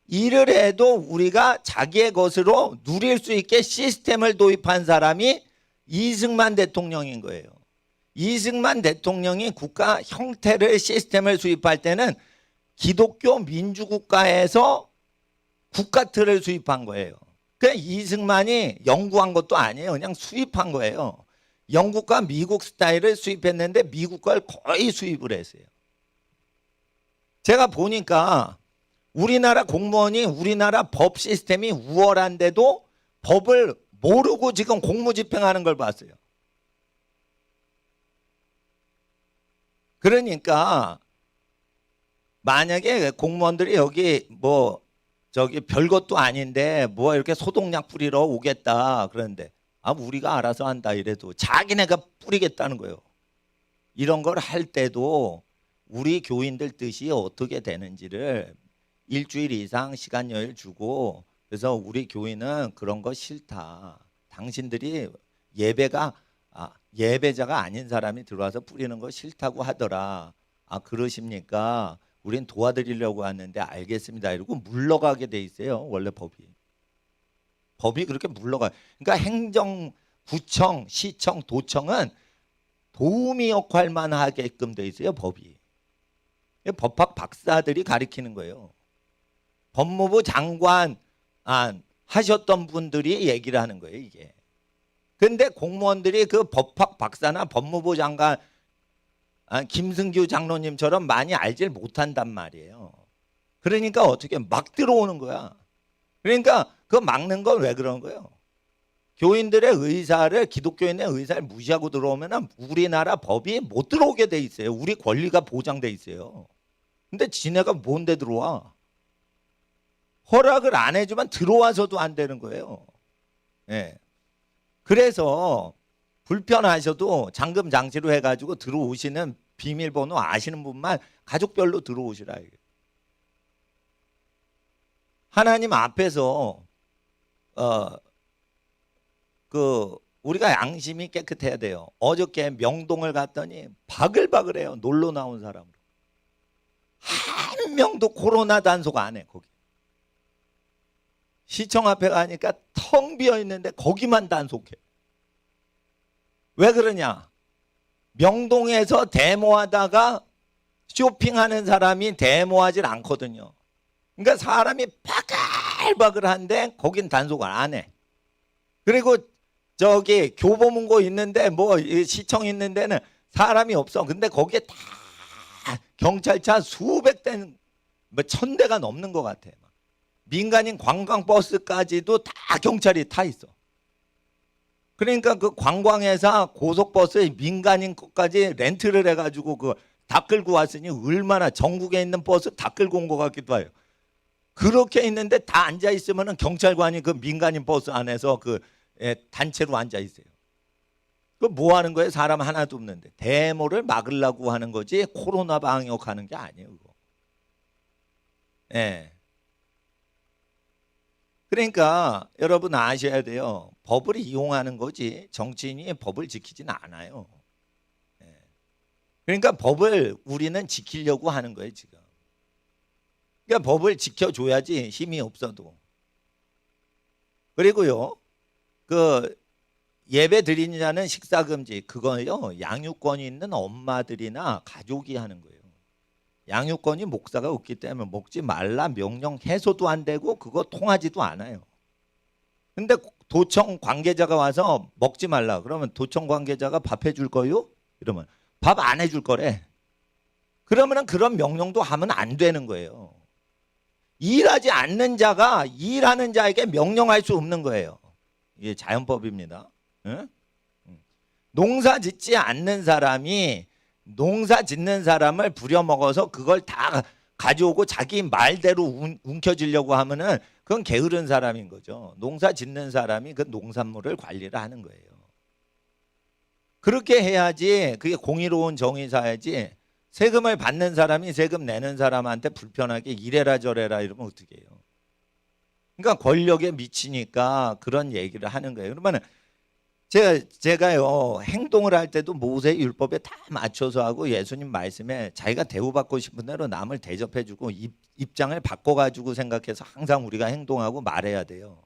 일을 해도 우리가 자기의 것으로 누릴 수 있게 시스템을 도입한 사람이 이승만 대통령인 거예요. 이승만 대통령이 국가 형태를 시스템을 수립할 때는 기독교 민주국가에서 국가 틀을 수입한 거예요. 그냥 이승만이 연구한 것도 아니에요. 그냥 수입한 거예요. 영국과 미국 스타일을 수입했는데 미국 걸 거의 수입을 했어요. 제가 보니까 우리나라 공무원이 우리나라 법 시스템이 우월한데도 법을 모르고 지금 공무집행하는 걸 봤어요. 그러니까 만약에 공무원들이 여기 뭐 저기 별것도 아닌데 뭐 이렇게 소독약 뿌리러 오겠다 그러는데 우리가 알아서 한다 이래도 자기네가 뿌리겠다는 거예요. 이런 걸 할 때도 우리 교인들 뜻이 어떻게 되는지를 일주일 이상 시간 여유 주고 그래서 우리 교인은 그런 거 싫다. 당신들이 예배자가 아닌 사람이 들어와서 뿌리는 거 싫다고 하더라. 그러십니까? 우린 도와드리려고 하는데 알겠습니다. 이러고 물러가게 돼 있어요. 원래 법이 그렇게 물러가요. 그러니까 행정, 구청, 시청, 도청은 도우미 역할만 하게끔 돼 있어요. 법이. 법학 박사들이 가리키는 거예요. 법무부 장관 하셨던 분들이 얘기를 하는 거예요. 이게. 근데 공무원들이 그 법학 박사나 법무부 장관 김승규 장로님처럼 많이 알질 못한단 말이에요. 그러니까 어떻게 막 들어오는 거야. 그러니까 그 막는 건 왜 그런 거예요? 교인들의 의사를 기독교인의 의사를 무시하고 들어오면 우리나라 법이 못 들어오게 돼 있어요. 우리 권리가 보장돼 있어요. 근데 지네가 뭔데 들어와? 허락을 안 해주면 들어와서도 안 되는 거예요. 예. 그래서 불편하셔도 잠금 장치로 해가지고 들어오시는 비밀번호 아시는 분만 가족별로 들어오시라. 하나님 앞에서 우리가 양심이 깨끗해야 돼요. 어저께 명동을 갔더니 바글바글해요. 놀러 나온 사람으로. 한 명도 코로나 단속 안 해. 거기. 시청 앞에 가니까 텅 비어 있는데 거기만 단속해. 왜 그러냐? 명동에서 데모하다가 쇼핑하는 사람이 데모하질 않거든요. 그러니까 사람이 바글바글한데 거긴 단속을 안 해. 그리고 저기 교보문고 있는데 뭐 시청 있는 데는 사람이 없어. 근데 거기에 다 경찰차 수백 대는 뭐 1000대가 넘는 것 같아. 민간인 관광버스까지도 다 경찰이 타 있어. 그러니까 그 관광회사 고속버스에 민간인 것까지 렌트를 해가지고 그 다 끌고 왔으니 얼마나 전국에 있는 버스 다 끌고 온 것 같기도 해요. 그렇게 있는데 다 앉아 있으면은 경찰관이 그 민간인 버스 안에서 그 단체로 앉아 있어요. 그 뭐 하는 거예요? 사람 하나도 없는데. 데모를 막으려고 하는 거지 코로나 방역하는 게 아니에요. 그거. 예. 그러니까 여러분 아셔야 돼요. 법을 이용하는 거지 정치인이 법을 지키지는 않아요. 예. 그러니까 법을 우리는 지키려고 하는 거예요 지금. 그러니까 법을 지켜줘야지 힘이 없어도. 그리고요. 그 예배 드리는 자는 식사 금지 그거요. 양육권이 있는 엄마들이나 가족이 하는 거예요. 양육권이 목사가 없기 때문에 먹지 말라 명령 해소도 안 되고 그거 통하지도 않아요. 근데 도청 관계자가 와서 먹지 말라 그러면 도청 관계자가 밥 해줄 거요? 이러면 밥 안 해줄 거래. 그러면 그런 명령도 하면 안 되는 거예요. 일하지 않는 자가 일하는 자에게 명령할 수 없는 거예요. 이게 자연법입니다. 응? 농사 짓지 않는 사람이 농사 짓는 사람을 부려먹어서 그걸 다 가져오고 자기 말대로 움켜쥐려고 하면은 그건 게으른 사람인 거죠. 농사 짓는 사람이 그 농산물을 관리를 하는 거예요. 그렇게 해야지 그게 공의로운 정의사야지 세금을 받는 사람이 세금 내는 사람한테 불편하게 이래라 저래라 이러면 어떻게 해요. 그러니까 권력에 미치니까 그런 얘기를 하는 거예요. 그러면 제가요 행동을 할 때도 모세 율법에 다 맞춰서 하고 예수님 말씀에 자기가 대우받고 싶은 대로 남을 대접해주고 입장을 바꿔가지고 생각해서 항상 우리가 행동하고 말해야 돼요.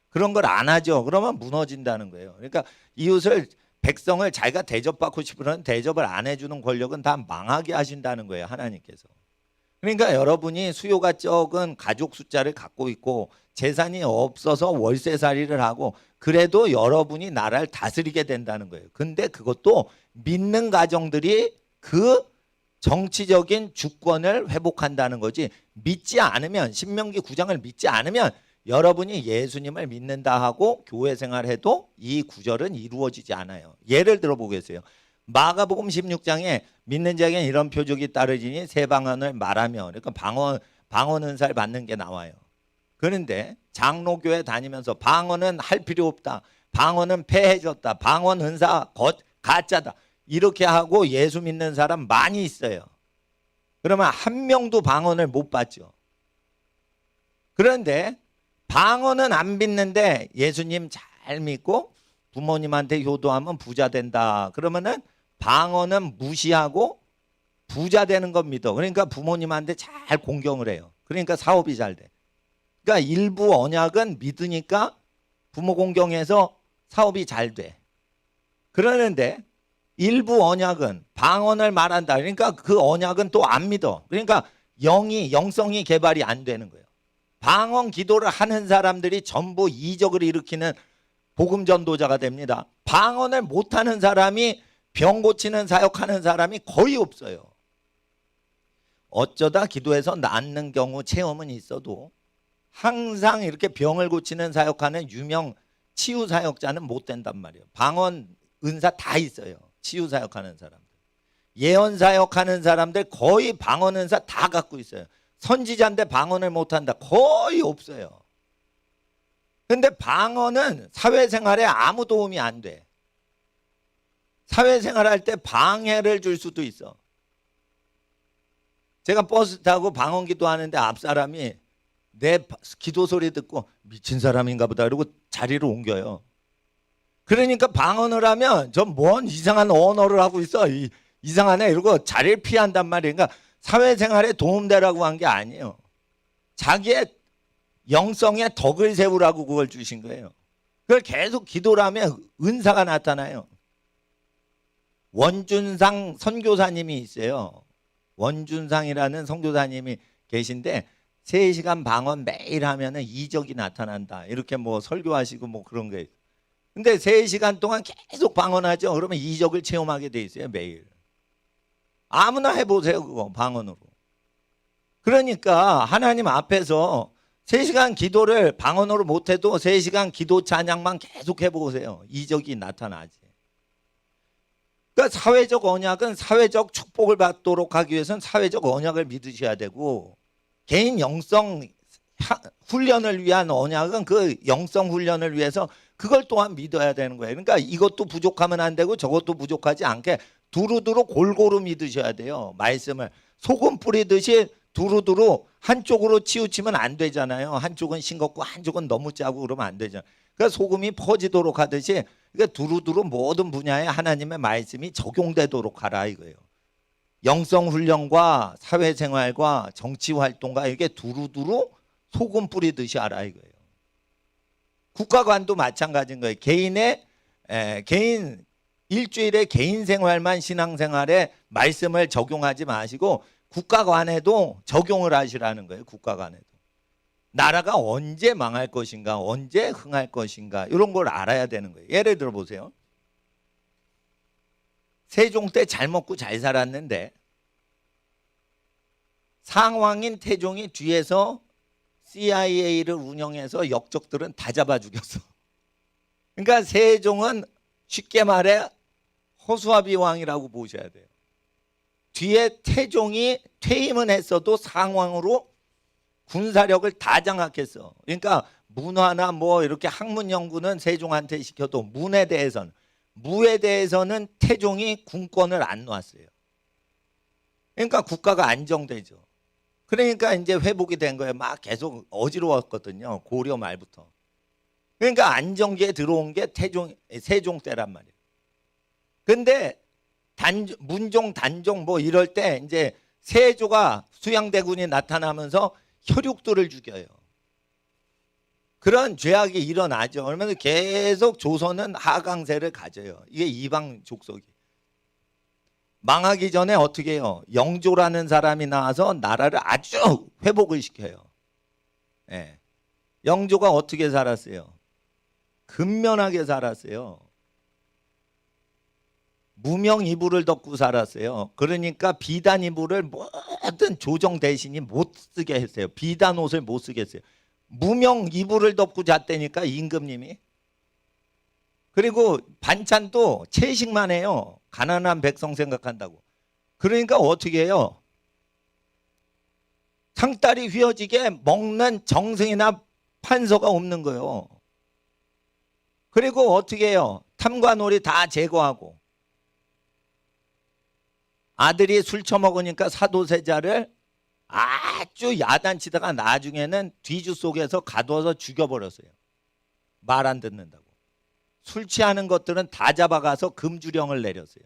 그런 걸 안 하죠. 그러면 무너진다는 거예요. 그러니까 이웃을 백성을 자기가 대접받고 싶으면 대접을 안 해주는 권력은 다 망하게 하신다는 거예요. 하나님께서. 그러니까 여러분이 수요가 적은 가족 숫자를 갖고 있고 재산이 없어서 월세살이를 하고 그래도 여러분이 나라를 다스리게 된다는 거예요. 근데 그것도 믿는 가정들이 그 정치적인 주권을 회복한다는 거지, 믿지 않으면, 신명기 9장을 믿지 않으면 여러분이 예수님을 믿는다 하고 교회 생활해도 이 구절은 이루어지지 않아요. 예를 들어 보겠어요. 마가복음 16장에 믿는 자에게 이런 표적이 따르지니 새 방언을 말하며, 그러니까 방언 은사를 받는 게 나와요. 그런데 장로교회 다니면서 방언은 할 필요 없다, 방언은 폐해졌다, 방언 은사 가짜다, 이렇게 하고 예수 믿는 사람 많이 있어요. 그러면 한 명도 방언을 못 받죠. 그런데 방언은 안 믿는데 예수님 잘 믿고 부모님한테 효도하면 부자 된다. 그러면은 방언은 무시하고 부자 되는 건 믿어. 그러니까 부모님한테 잘 공경을 해요. 그러니까 사업이 잘 돼. 그러니까 일부 언약은 믿으니까 부모 공경해서 사업이 잘 돼. 그러는데 일부 언약은 방언을 말한다. 그러니까 그 언약은 또 안 믿어. 그러니까 영성이 개발이 안 되는 거예요. 방언 기도를 하는 사람들이 전부 이적을 일으키는 복음 전도자가 됩니다. 방언을 못하는 사람이, 병 고치는 사역하는 사람이 거의 없어요. 어쩌다 기도해서 낫는 경우 체험은 있어도 항상 이렇게 병을 고치는 사역하는 유명 치유 사역자는 못 된단 말이에요. 방언 은사 다 있어요. 치유 사역하는 사람들, 예언 사역하는 사람들 거의 방언 은사 다 갖고 있어요. 선지자인데 방언을 못한다, 거의 없어요. 근데 방언은 사회생활에 아무 도움이 안 돼. 사회생활할 때 방해를 줄 수도 있어. 제가 버스 타고 방언 기도하는데 앞 사람이 내 기도 소리 듣고 미친 사람인가 보다 이러고 자리를 옮겨요. 그러니까 방언을 하면 저 뭔 이상한 언어를 하고 있어, 이상하네 이러고 자리를 피한단 말이에요. 그러니까 사회생활에 도움되라고 한 게 아니에요. 자기의 영성에 덕을 세우라고 그걸 주신 거예요. 그걸 계속 기도를 하면 은사가 나타나요. 원준상 선교사님이 있어요. 원준상이라는 선교사님이 계신데 3시간 방언 매일 하면 이적이 나타난다, 이렇게 뭐 설교하시고 뭐 그런 게 있어요. 근데 3시간 동안 계속 방언하죠. 그러면 이적을 체험하게 돼 있어요. 매일. 아무나 해보세요. 그거 방언으로. 그러니까 하나님 앞에서 3시간 기도를 방언으로 못해도 3시간 기도 찬양만 계속 해보세요. 이적이 나타나지. 그러니까 사회적 언약은 사회적 축복을 받도록 하기 위해서는 사회적 언약을 믿으셔야 되고, 개인 영성 훈련을 위한 언약은 그 영성 훈련을 위해서 그걸 또한 믿어야 되는 거예요. 그러니까 이것도 부족하면 안 되고 저것도 부족하지 않게 두루두루 골고루 믿으셔야 돼요. 말씀을 소금 뿌리듯이 두루두루 한쪽으로 치우치면 안 되잖아요. 한쪽은 싱겁고 한쪽은 너무 짜고 그러면 안 되잖아요. 그러니까 소금이 퍼지도록 하듯이 그러니까 두루두루 모든 분야에 하나님의 말씀이 적용되도록 하라 이거예요. 영성 훈련과 사회생활과 정치활동과 이게 두루두루 소금 뿌리듯이 하라 이거예요. 국가관도 마찬가지인 거예요. 개인 일주일에 개인 생활만 신앙생활에 말씀을 적용하지 마시고 국가관에도 적용을 하시라는 거예요. 국가관에도. 나라가 언제 망할 것인가, 언제 흥할 것인가, 이런 걸 알아야 되는 거예요. 예를 들어 보세요. 세종 때 잘 먹고 잘 살았는데 상왕인 태종이 뒤에서 CIA를 운영해서 역적들은 다 잡아 죽였어. 그러니까 세종은 쉽게 말해 허수아비 왕이라고 보셔야 돼요. 뒤에 태종이 퇴임은 했어도 상왕으로 군사력을 다 장악했어. 그러니까 문화나 뭐 이렇게 학문 연구는 세종한테 시켜도 무에 대해서는 태종이 군권을 안 놨어요. 그러니까 국가가 안정되죠. 그러니까 이제 회복이 된 거예요. 막 계속 어지러웠거든요. 고려 말부터. 그러니까 안정기에 들어온 게 세종 때란 말이에요. 근데 문종, 단종 뭐 이럴 때 이제 세조가 수양대군이 나타나면서 혈육들을 죽여요. 그런 죄악이 일어나죠. 그러면서 계속 조선은 하강세를 가져요. 이게 이방 족속이. 망하기 전에 어떻게 해요? 영조라는 사람이 나와서 나라를 아주 회복을 시켜요. 예. 영조가 어떻게 살았어요? 근면하게 살았어요. 무명 이불을 덮고 살았어요. 그러니까 비단 이불을 모든 조정 대신이 못 쓰게 했어요. 비단 옷을 못 쓰게 했어요. 무명 이불을 덮고 잤다니까 임금님이. 그리고 반찬도 채식만 해요. 가난한 백성 생각한다고. 그러니까 어떻게 해요? 상다리 휘어지게 먹는 정승이나 판서가 없는 거예요. 그리고 어떻게 해요? 탐관오리 다 제거하고 아들이 술 처먹으니까 사도세자를 아주 야단치다가 나중에는 뒤주 속에서 가둬서 죽여버렸어요. 말 안 듣는다고. 술 취하는 것들은 다 잡아가서 금주령을 내렸어요.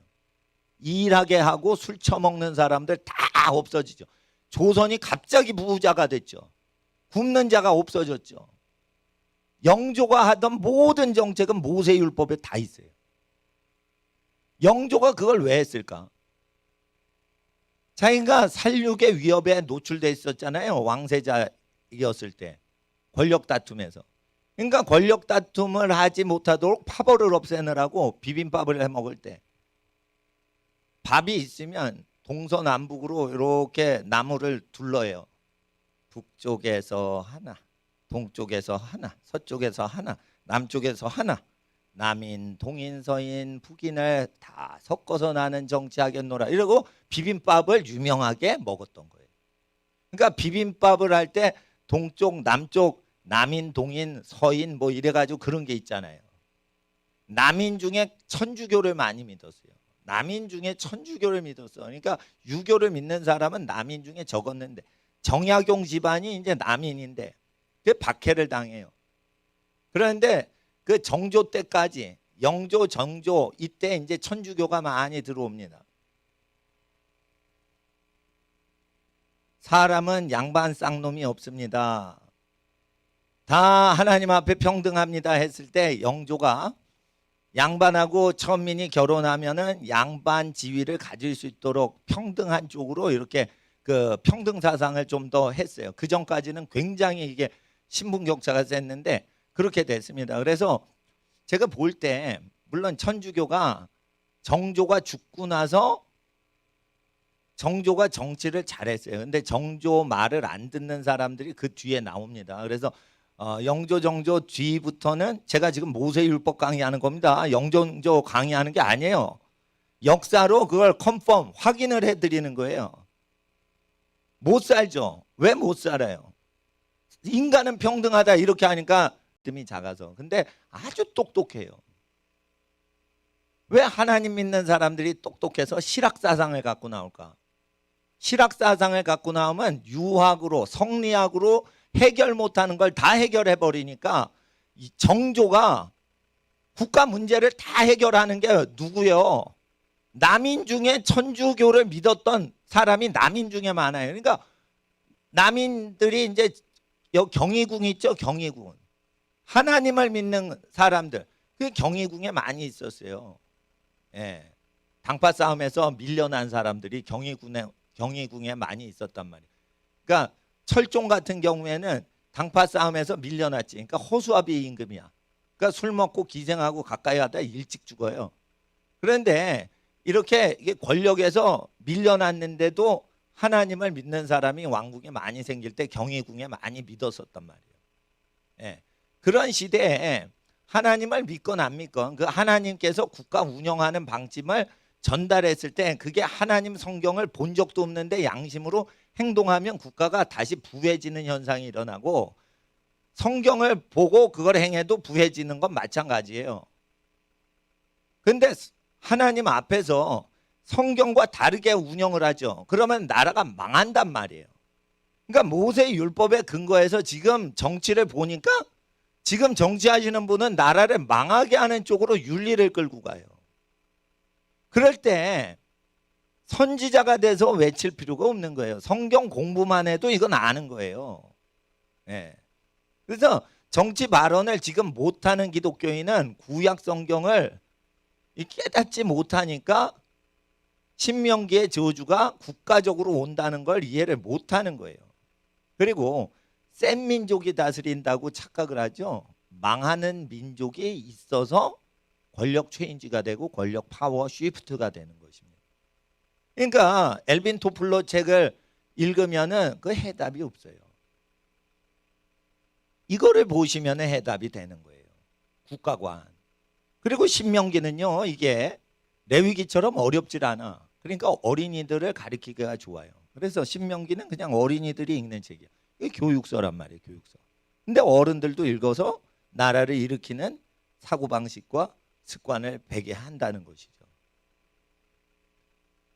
일하게 하고 술 처먹는 사람들 다 없어지죠. 조선이 갑자기 부자가 됐죠. 굶는 자가 없어졌죠. 영조가 하던 모든 정책은 모세율법에 다 있어요. 영조가 그걸 왜 했을까? 자기가 살육의 위협에 노출돼 있었잖아요. 왕세자였을 때 권력 다툼에서. 그러니까 권력 다툼을 하지 못하도록 파벌을 없애느라고 비빔밥을 해 먹을 때 밥이 있으면 동서남북으로 이렇게 나무를 둘러요. 북쪽에서 하나, 동쪽에서 하나, 서쪽에서 하나, 남쪽에서 하나. 남인, 동인, 서인, 북인을 다 섞어서 나는 정치하겠노라 이러고 비빔밥을 유명하게 먹었던 거예요. 그러니까 비빔밥을 할 때 동쪽, 남쪽, 남인, 동인, 서인 뭐 이래가지고 그런 게 있잖아요. 남인 중에 천주교를 많이 믿었어요. 남인 중에 천주교를 믿었어. 그러니까 유교를 믿는 사람은 남인 중에 적었는데 정약용 집안이 이제 남인인데 그 박해를 당해요. 그런데 그 정조 때까지 영조, 정조 이때 이제 천주교가 많이 들어옵니다. 사람은 양반 쌍놈이 없습니다. 다 하나님 앞에 평등합니다 했을 때 영조가 양반하고 천민이 결혼하면은 양반 지위를 가질 수 있도록 평등한 쪽으로 이렇게 그 평등 사상을 좀 더 했어요. 그 전까지는 굉장히 이게 신분 격차가 셌는데 그렇게 됐습니다. 그래서 제가 볼 때 물론 천주교가 정조가 죽고 나서 정조가 정치를 잘했어요. 근데 정조 말을 안 듣는 사람들이 그 뒤에 나옵니다. 그래서 영조 정조 뒤부터는 제가 지금 모세율법 강의하는 겁니다. 영조 강의하는 게 아니에요. 역사로 그걸 컨펌 확인을 해드리는 거예요. 못 살죠. 왜 못 살아요? 인간은 평등하다 이렇게 하니까 뜸이 작아서. 근데 아주 똑똑해요. 왜 하나님 믿는 사람들이 똑똑해서 실학사상을 갖고 나올까? 실학사상을 갖고 나오면 유학으로 성리학으로 해결 못하는 걸 다 해결해 버리니까 이 정조가 국가 문제를 다 해결하는 게 누구요? 남인 중에 천주교를 믿었던 사람이 남인 중에 많아요. 그러니까 남인들이 이제 경희궁 있죠. 경희궁. 하나님을 믿는 사람들. 그 경희궁에 많이 있었어요. 예. 당파 싸움에서 밀려난 사람들이 경희궁에 많이 있었단 말이에요. 그러니까 철종 같은 경우에는 당파 싸움에서 밀려났지. 그러니까 허수아비 임금이야. 그러니까 술 먹고 기생하고 가까이 하다 일찍 죽어요. 그런데 이렇게 권력에서 밀려났는데도 하나님을 믿는 사람이 왕국에 많이 생길 때 경희궁에 많이 믿었었단 말이에요. 예. 그런 시대에 하나님을 믿건 안 믿건 그 하나님께서 국가 운영하는 방침을 전달했을 때 그게 하나님 성경을 본 적도 없는데 양심으로 행동하면 국가가 다시 부해지는 현상이 일어나고 성경을 보고 그걸 행해도 부해지는 건 마찬가지예요. 그런데 하나님 앞에서 성경과 다르게 운영을 하죠. 그러면 나라가 망한단 말이에요. 그러니까 모세 율법에 근거해서 지금 정치를 보니까 지금 정치하시는 분은 나라를 망하게 하는 쪽으로 윤리를 끌고 가요. 그럴 때 선지자가 돼서 외칠 필요가 없는 거예요. 성경 공부만 해도 이건 아는 거예요. 네. 그래서 정치 발언을 지금 못하는 기독교인은 구약 성경을 깨닫지 못하니까 신명기의 저주가 국가적으로 온다는 걸 이해를 못하는 거예요. 그리고 센 민족이 다스린다고 착각을 하죠. 망하는 민족이 있어서 권력 체인지가 되고 권력 파워 쉬프트가 되는 것입니다. 그러니까 엘빈 토플러 책을 읽으면은 그 해답이 없어요. 이거를 보시면 해답이 되는 거예요. 국가관. 그리고 신명기는요, 이게 레위기처럼 어렵질 않아. 그러니까 어린이들을 가르치기가 좋아요. 그래서 신명기는 그냥 어린이들이 읽는 책이에요. 이게 교육서란 말이에요. 교육서. 근데 어른들도 읽어서 나라를 일으키는 사고방식과 습관을 배게 한다는 것이죠.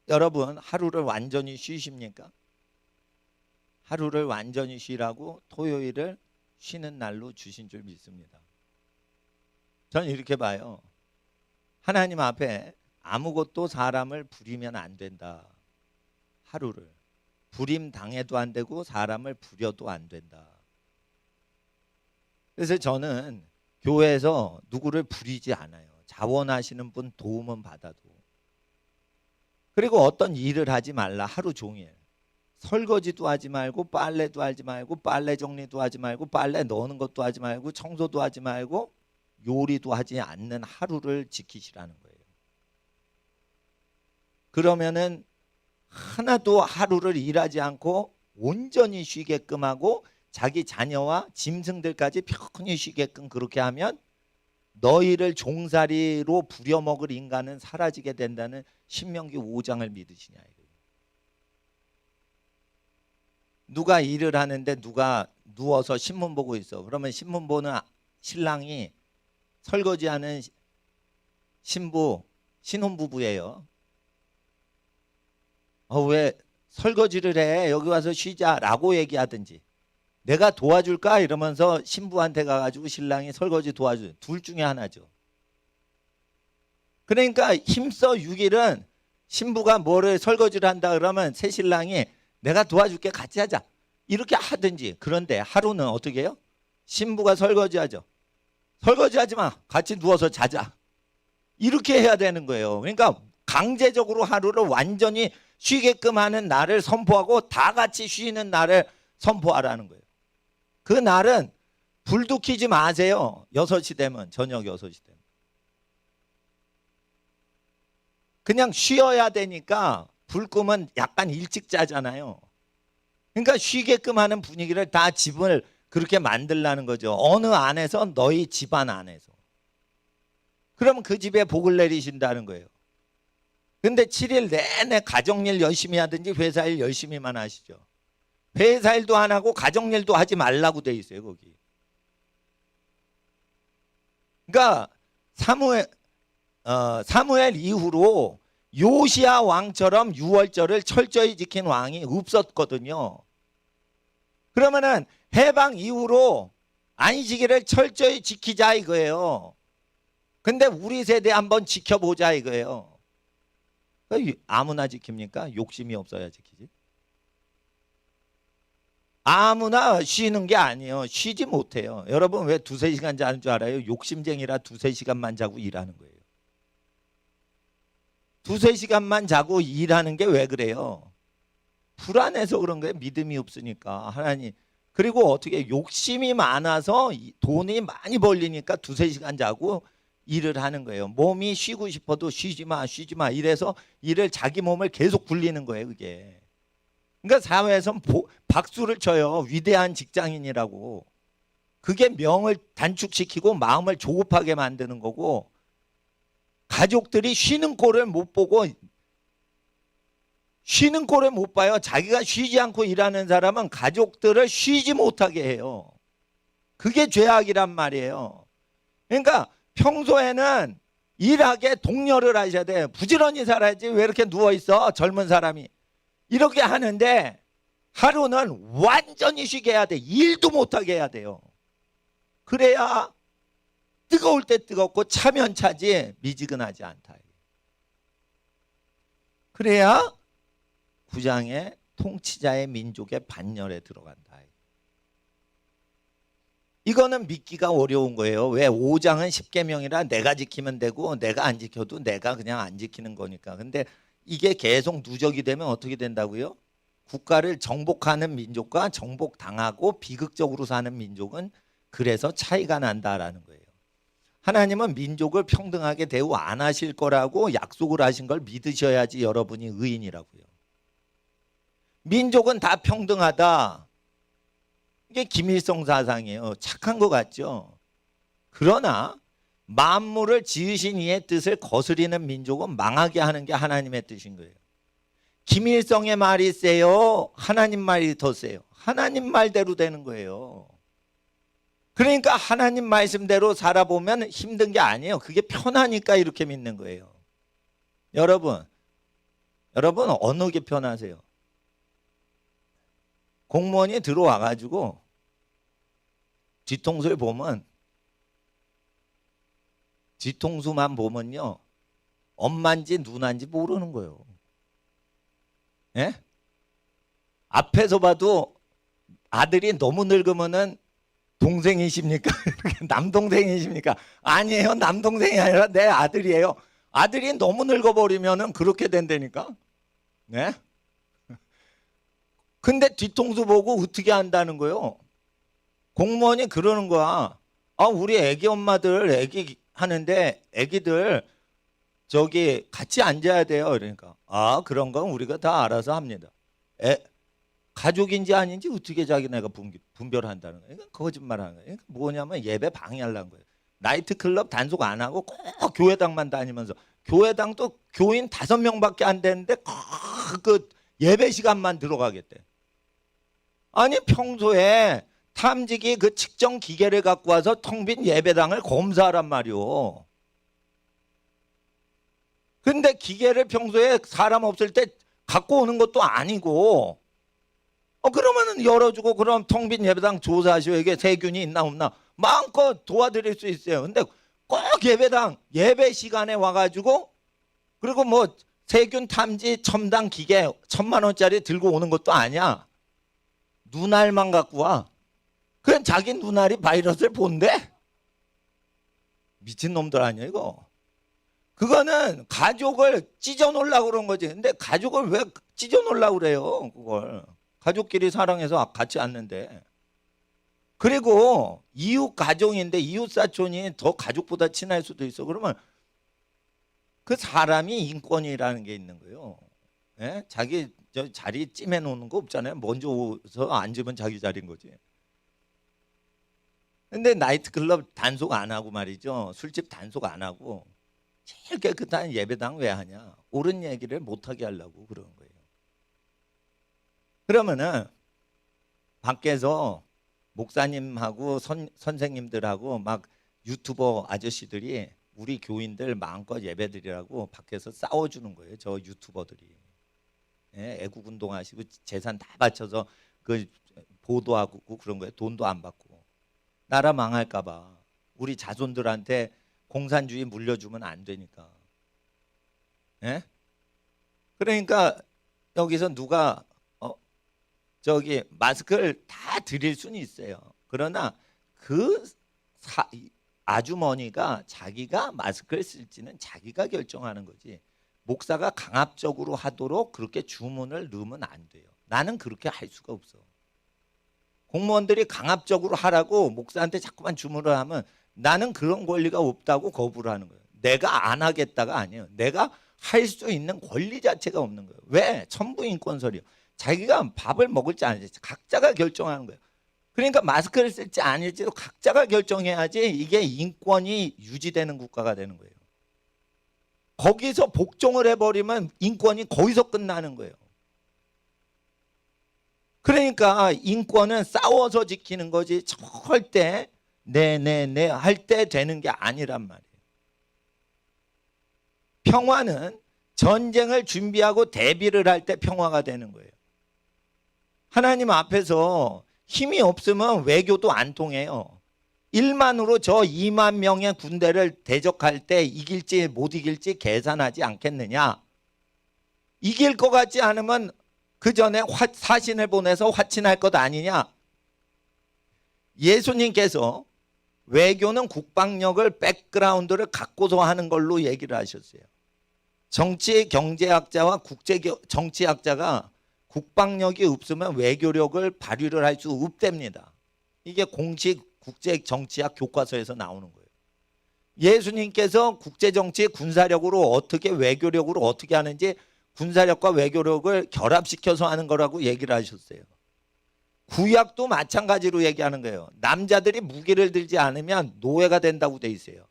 여러분, 하루를 완전히 쉬십니까? 하루를 완전히 쉬라고 토요일을 쉬는 날로 주신 줄 믿습니다. 저는 이렇게 봐요. 하나님 앞에 아무것도 사람을 부리면 안 된다. 하루를 부림 당해도 안 되고 사람을 부려도 안 된다. 그래서 저는 교회에서 누구를 부리지 않아요. 자원하시는 분 도움은 받아도. 그리고 어떤 일을 하지 말라. 하루 종일 설거지도 하지 말고 빨래도 하지 말고 빨래 정리도 하지 말고 빨래 넣는 것도 하지 말고 청소도 하지 말고 요리도 하지 않는 하루를 지키시라는 거예요. 그러면은 하나도 하루를 일하지 않고 온전히 쉬게끔 하고 자기 자녀와 짐승들까지 편히 쉬게끔 그렇게 하면 너희를 종살이로 부려먹을 인간은 사라지게 된다는 신명기 5장을 믿으시냐 이거예요. 누가 일을 하는데 누가 누워서 신문 보고 있어. 그러면 신문 보는 신랑이 설거지하는 신혼부부예요. 왜 설거지를 해? 여기 와서 쉬자라고 얘기하든지 내가 도와줄까? 이러면서 신부한테 가가지고 신랑이 설거지 도와줘요. 둘 중에 하나죠. 그러니까 힘써 6일은 신부가 뭐를 설거지를 한다 그러면 새 신랑이 내가 도와줄게 같이 하자 이렇게 하든지. 그런데 하루는 어떻게 해요? 신부가 설거지하죠. 설거지하지 마. 같이 누워서 자자. 이렇게 해야 되는 거예요. 그러니까 강제적으로 하루를 완전히 쉬게끔 하는 날을 선포하고 다 같이 쉬는 날을 선포하라는 거예요. 그 날은 불도 켜지 마세요. 6시 되면, 저녁 6시 되면. 그냥 쉬어야 되니까 불 끄면 약간 일찍 자잖아요. 그러니까 쉬게끔 하는 분위기를 다 집을 그렇게 만들라는 거죠. 어느 안에서? 너희 집안 안에서. 그러면 그 집에 복을 내리신다는 거예요. 근데 7일 내내 가정일 열심히 하든지 회사일 열심히만 하시죠. 회사일도 안 하고 가정일도 하지 말라고 돼 있어요, 거기. 그러니까 사무엘 이후로 요시야 왕처럼 유월절을 철저히 지킨 왕이 없었거든요. 그러면은 해방 이후로 안식일을 철저히 지키자 이거예요. 근데 우리 세대 한번 지켜보자 이거예요. 아무나 지킵니까? 욕심이 없어야 지키지. 아무나 쉬는 게 아니에요. 쉬지 못해요. 여러분 왜 2-3시간 자는 줄 알아요? 욕심쟁이라 2-3시간만 자고 일하는 거예요. 2-3시간만 자고 일하는 게 왜 그래요? 불안해서 그런 거예요. 믿음이 없으니까. 하나님. 그리고 어떻게 욕심이 많아서 돈이 많이 벌리니까 2-3시간 자고 일을 하는 거예요. 몸이 쉬고 싶어도 쉬지 마 이래서 일을 자기 몸을 계속 굴리는 거예요. 그게. 그러니까 사회에서 박수를 쳐요. 위대한 직장인이라고. 그게 명을 단축시키고 마음을 조급하게 만드는 거고, 가족들이 쉬는 꼴을 못 보고, 쉬는 꼴을 못 봐요. 자기가 쉬지 않고 일하는 사람은 가족들을 쉬지 못하게 해요. 그게 죄악이란 말이에요. 그러니까 평소에는 일하게 독려를 하셔야 돼요. 부지런히 살아야지. 왜 이렇게 누워있어? 젊은 사람이. 이렇게 하는데 하루는 완전히 쉬게 해야 돼. 일도 못하게 해야 돼요. 그래야 뜨거울 때 뜨겁고 차면 차지 미지근하지 않다. 그래야 구장의 통치자의 민족의 반열에 들어간다. 이거는 믿기가 어려운 거예요. 왜? 5장은 10계명이라 내가 지키면 되고 내가 안 지켜도 내가 그냥 안 지키는 거니까. 근데 이게 계속 누적이 되면 어떻게 된다고요? 국가를 정복하는 민족과 정복당하고 비극적으로 사는 민족은 그래서 차이가 난다라는 거예요. 하나님은 민족을 평등하게 대우 안 하실 거라고 약속을 하신 걸 믿으셔야지 여러분이 의인이라고요. 민족은 다 평등하다. 이게 김일성 사상이에요. 착한 것 같죠? 그러나 만물을 지으신 이의 뜻을 거스리는 민족은 망하게 하는 게 하나님의 뜻인 거예요. 김일성의 말이 세요? 하나님 말이 더 세요? 하나님 말대로 되는 거예요. 그러니까 하나님 말씀대로 살아보면 힘든 게 아니에요. 그게 편하니까 이렇게 믿는 거예요. 여러분 어느 게 편하세요? 공무원이 들어와 가지고 뒤통수를 보면, 뒤통수만 보면요, 엄마인지 누나인지 모르는 거예요. 예? 앞에서 봐도 아들이 너무 늙으면은 동생이십니까? 남동생이십니까? 아니에요. 남동생이 아니라 내 아들이에요. 아들이 너무 늙어버리면은 그렇게 된다니까. 네? 근데 뒤통수 보고 어떻게 한다는 거예요? 공무원이 그러는 거야. 아, 우리 애기 엄마들 애기 하는데 애기들 저기 같이 앉아야 돼요. 그러니까 아, 그런 건 우리가 다 알아서 합니다. 가족인지 아닌지 어떻게 자기네가 분별한다는 거예요. 그러니까 거짓말하는 거예요. 그러니까 뭐냐면 예배 방해하려는 거예요. 나이트클럽 단속 안 하고 꼭 교회당만 다니면서, 교회당도 교인 5명밖에 안 되는데 그 예배 시간만 들어가겠대. 아니 평소에 탐지기 그 측정 기계를 갖고 와서 텅 빈 예배당을 검사하란 말이오. 근데 기계를 평소에 사람 없을 때 갖고 오는 것도 아니고, 그러면은 열어주고 그럼 텅 빈 예배당 조사하시오. 이게 세균이 있나 없나 마음껏 도와드릴 수 있어요. 근데 꼭 예배당 예배 시간에 와가지고, 그리고 뭐 세균 탐지 첨단 기계 1,000만 원짜리 들고 오는 것도 아니야. 눈알만 갖고 와. 그냥 자기 눈알이 바이러스를 본대. 미친 놈들 아니야 이거. 그거는 가족을 찢어 놓으려고 그런 거지. 근데 가족을 왜 찢어 놓으려고 그래요? 그걸 가족끼리 사랑해서 같이 앉는데. 그리고 이웃 가정인데 이웃 사촌이 더 가족보다 친할 수도 있어. 그러면 그 사람이 인권이라는 게 있는 거예요. 예? 자기 저 자리 찜해 놓는 거 없잖아요. 먼저 오서 앉으면 자기 자리인 거지. 근데 나이트클럽 단속 안 하고 말이죠. 술집 단속 안 하고 제일 깨끗한 예배당 왜 하냐? 옳은 얘기를 못하게 하려고 그러는 거예요. 그러면은 밖에서 목사님하고 선생님들하고 막 유튜버 아저씨들이 우리 교인들 마음껏 예배드리라고 밖에서 싸워주는 거예요. 저 유튜버들이. 예, 애국운동 하시고 재산 다 바쳐서 그 보도하고 그런 거예요. 돈도 안 받고. 나라 망할까 봐. 우리 자손들한테 공산주의 물려주면 안 되니까. 예? 그러니까 여기서 누가 저기 마스크를 다 드릴 수는 있어요. 그러나 그 아주머니가 자기가 마스크를 쓸지는 자기가 결정하는 거지. 목사가 강압적으로 하도록 그렇게 주문을 넣으면 안 돼요. 나는 그렇게 할 수가 없어. 공무원들이 강압적으로 하라고 목사한테 자꾸만 주문을 하면 나는 그런 권리가 없다고 거부를 하는 거예요. 내가 안 하겠다가 아니에요. 내가 할 수 있는 권리 자체가 없는 거예요. 왜? 천부인권설이요. 자기가 밥을 먹을지 안 할지 각자가 결정하는 거예요. 그러니까 마스크를 쓸지 아닐지도 각자가 결정해야지 이게 인권이 유지되는 국가가 되는 거예요. 거기서 복종을 해버리면 인권이 거기서 끝나는 거예요. 그러니까 인권은 싸워서 지키는 거지 절대 네네네 할 때 되는 게 아니란 말이에요. 평화는 전쟁을 준비하고 대비를 할 때 평화가 되는 거예요. 하나님 앞에서 힘이 없으면 외교도 안 통해요. 1만으로 저 2만 명의 군대를 대적할 때 이길지 못 이길지 계산하지 않겠느냐. 이길 것 같지 않으면 그 전에 사신을 보내서 화친할 것 아니냐. 예수님께서 외교는 국방력을 백그라운드를 갖고서 하는 걸로 얘기를 하셨어요. 정치 경제학자와 정치학자가 국방력이 없으면 외교력을 발휘를 할 수 없답니다. 이게 공식 국제정치학 교과서에서 나오는 거예요. 예수님께서 국제정치 군사력으로 어떻게 외교력으로 어떻게 하는지 군사력과 외교력을 결합시켜서 하는 거라고 얘기를 하셨어요. 구약도 마찬가지로 얘기하는 거예요. 남자들이 무기를 들지 않으면 노예가 된다고 돼 있어요.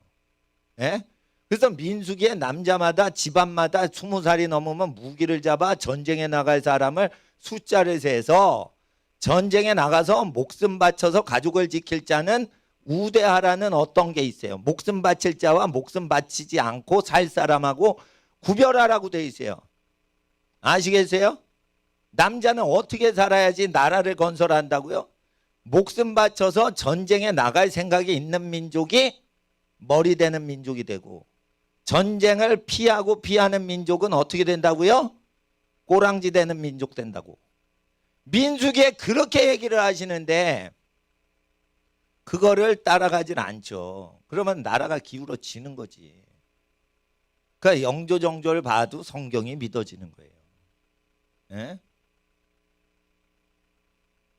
예? 그래서 민수기에 남자마다 집안마다 20살이 넘으면 무기를 잡아 전쟁에 나갈 사람을 숫자를 세서 전쟁에 나가서 목숨 바쳐서 가족을 지킬 자는 우대하라는 어떤 게 있어요. 목숨 바칠 자와 목숨 바치지 않고 살 사람하고 구별하라고 돼 있어요. 아시겠어요? 남자는 어떻게 살아야지 나라를 건설한다고요? 목숨 바쳐서 전쟁에 나갈 생각이 있는 민족이 머리 되는 민족이 되고, 전쟁을 피하는 민족은 어떻게 된다고요? 꼬랑지 되는 민족 된다고. 민수기에 그렇게 얘기를 하시는데 그거를 따라가질 않죠. 그러면 나라가 기울어지는 거지. 그러니까 영조정조를 봐도 성경이 믿어지는 거예요. 예?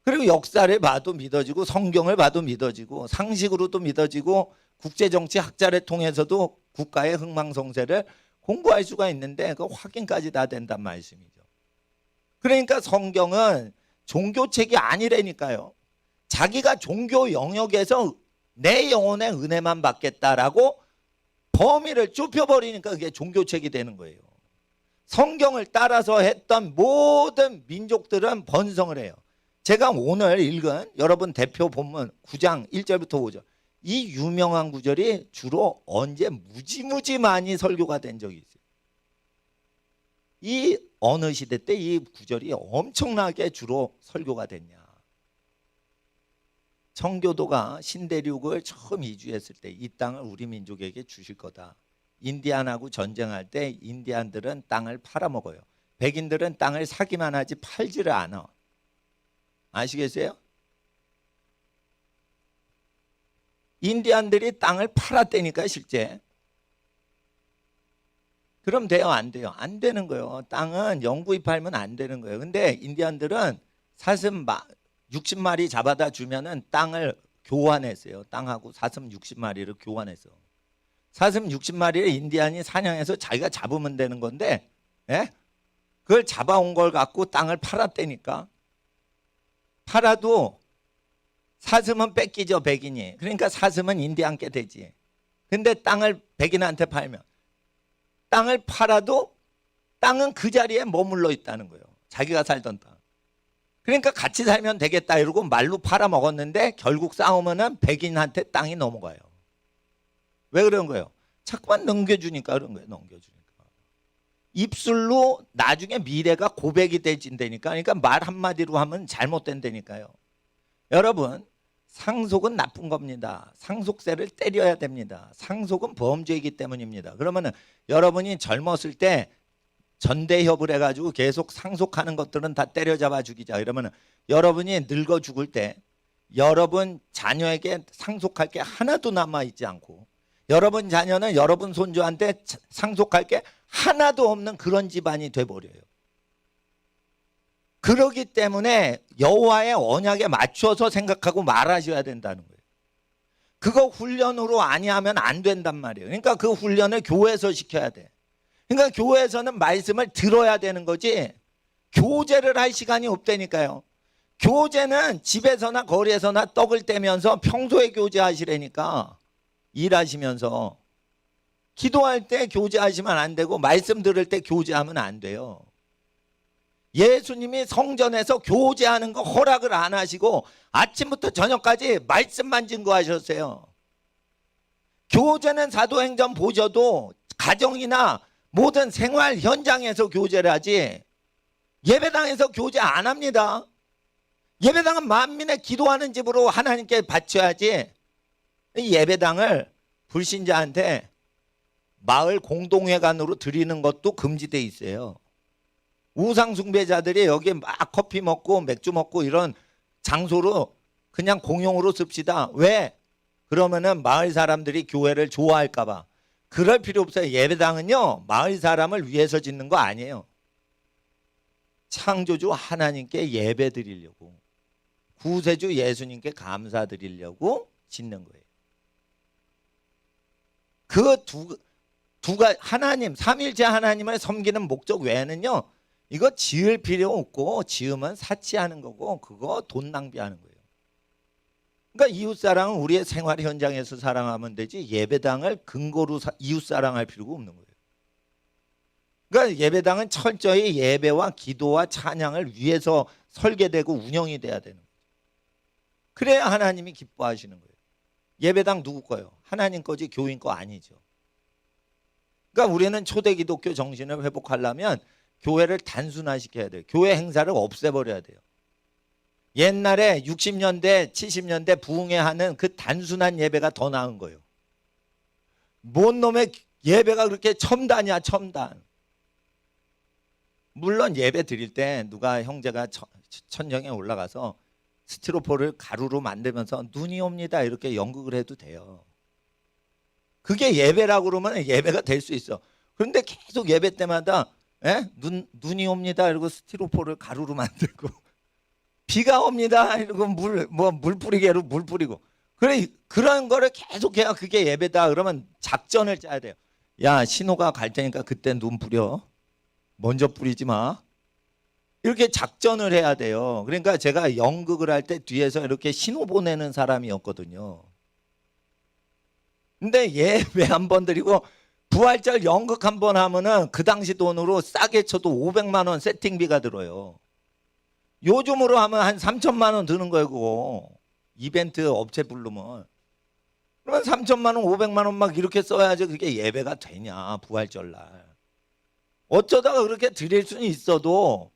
그리고 역사를 봐도 믿어지고 성경을 봐도 믿어지고 상식으로도 믿어지고 국제정치 학자를 통해서도 국가의 흥망성쇠를 공부할 수가 있는데 그 확인까지 다 된단 말씀이죠. 그러니까 성경은 종교책이 아니라니까요. 자기가 종교 영역에서 내 영혼의 은혜만 받겠다라고 범위를 좁혀버리니까 그게 종교책이 되는 거예요. 성경을 따라서 했던 모든 민족들은 번성을 해요. 제가 오늘 읽은 여러분 대표 본문 9장 1절부터 5절, 이 유명한 구절이 주로 언제 무지무지 많이 설교가 된 적이 있어요. 이 어느 시대 때 이 구절이 엄청나게 주로 설교가 됐냐. 청교도가 신대륙을 처음 이주했을 때 이 땅을 우리 민족에게 주실 거다. 인디안하고 전쟁할 때 인디안들은 땅을 팔아먹어요. 백인들은 땅을 사기만 하지 팔지를 않아. 아시겠어요? 인디안들이 땅을 팔았다니까 실제. 그럼 돼요? 안 돼요? 안 되는 거예요. 땅은 영구히 팔면 안 되는 거예요. 근데 인디안들은 사슴 60마리 잡아다 주면은 땅을 교환했어요. 땅하고 사슴 60마리를 교환했어. 사슴 60마리를 인디안이 사냥해서 자기가 잡으면 되는 건데, 예? 그걸 잡아온 걸 갖고 땅을 팔았다니까. 팔아도 사슴은 뺏기죠, 백인이. 그러니까 사슴은 인디안께 되지. 근데 땅을 백인한테 팔면 땅을 팔아도 땅은 그 자리에 머물러 있다는 거예요. 자기가 살던 땅. 그러니까 같이 살면 되겠다 이러고 말로 팔아먹었는데 결국 싸우면은 백인한테 땅이 넘어가요. 왜 그런 거예요? 자꾸만 넘겨주니까 그런 거예요. 넘겨주니까. 입술로 나중에 미래가 고백이 되진다니까. 그러니까 말 한마디로 하면 잘못된다니까요. 여러분, 상속은 나쁜 겁니다. 상속세를 때려야 됩니다. 상속은 범죄이기 때문입니다. 그러면은 여러분이 젊었을 때 전대협을 해가지고 계속 상속하는 것들은 다 때려잡아 죽이자. 이러면은 여러분이 늙어 죽을 때 여러분 자녀에게 상속할 게 하나도 남아있지 않고, 여러분 자녀는 여러분 손주한테 상속할 게 하나도 없는 그런 집안이 돼버려요. 그러기 때문에 여호와의 언약에 맞춰서 생각하고 말하셔야 된다는 거예요. 그거 훈련으로 아니하면 안 된단 말이에요. 그러니까 그 훈련을 교회에서 시켜야 돼. 그러니까 교회에서는 말씀을 들어야 되는 거지 교제를 할 시간이 없다니까요. 교제는 집에서나 거리에서나 떡을 떼면서 평소에 교제하시라니까. 일하시면서. 기도할 때 교제하시면 안 되고 말씀 들을 때 교제하면 안 돼요. 예수님이 성전에서 교제하는 거 허락을 안 하시고 아침부터 저녁까지 말씀만 증거하셨어요. 교제는 사도행전 보셔도 가정이나 모든 생활 현장에서 교제를 하지 예배당에서 교제 안 합니다. 예배당은 만민의 기도하는 집으로 하나님께 바쳐야지. 예배당을 불신자한테 마을 공동회관으로 드리는 것도 금지돼 있어요. 우상 숭배자들이 여기 막 커피 먹고 맥주 먹고 이런 장소로 그냥 공용으로 씁시다. 왜? 그러면은 마을 사람들이 교회를 좋아할까 봐. 그럴 필요 없어요. 예배당은요, 마을 사람을 위해서 짓는 거 아니에요. 창조주 하나님께 예배 드리려고, 구세주 예수님께 감사드리려고 짓는 거예요. 두가 하나님, 삼일째 하나님을 섬기는 목적 외에는요, 이거 지을 필요 없고, 지으면 사치하는 거고, 그거 돈 낭비하는 거예요. 그러니까 이웃사랑은 우리의 생활 현장에서 사랑하면 되지, 예배당을 근거로 이웃사랑할 필요가 없는 거예요. 그러니까 예배당은 철저히 예배와 기도와 찬양을 위해서 설계되고 운영이 돼야 되는 거예요. 그래야 하나님이 기뻐하시는 거예요. 예배당 누구 거예요? 하나님 거지 교인 거 아니죠. 그러니까 우리는 초대 기독교 정신을 회복하려면 교회를 단순화시켜야 돼요. 교회 행사를 없애버려야 돼요. 옛날에 60년대 70년대 부흥회 하는 그 단순한 예배가 더 나은 거예요. 뭔 놈의 예배가 그렇게 첨단이야, 첨단. 물론 예배 드릴 때 누가 형제가 천정에 올라가서 스티로폼을 가루로 만들면서 눈이 옵니다 이렇게 연극을 해도 돼요. 그게 예배라고 그러면 예배가 될 수 있어. 그런데 계속 예배 때마다 눈이 옵니다 이러고 스티로폼을 가루로 만들고, 비가 옵니다 이러고 물 뿌리개로 물 뿌리고, 그래 그런 거를 계속해야 그게 예배다. 그러면 작전을 짜야 돼요. 야, 신호가 갈 테니까 그때 눈 뿌려. 먼저 뿌리지 마. 이렇게 작전을 해야 돼요. 그러니까 제가 연극을 할 때 뒤에서 이렇게 신호 보내는 사람이었거든요. 근데 예배 한 번 드리고 부활절 연극 한 번 하면은 그 당시 돈으로 싸게 쳐도 500만 원 세팅비가 들어요. 요즘으로 하면 한 3천만 원 드는 거예요, 그거. 이벤트 업체 부르면. 그러면 3천만 원, 500만 원 막 이렇게 써야지 그게 예배가 되냐, 부활절날. 어쩌다가 그렇게 드릴 수는 있어도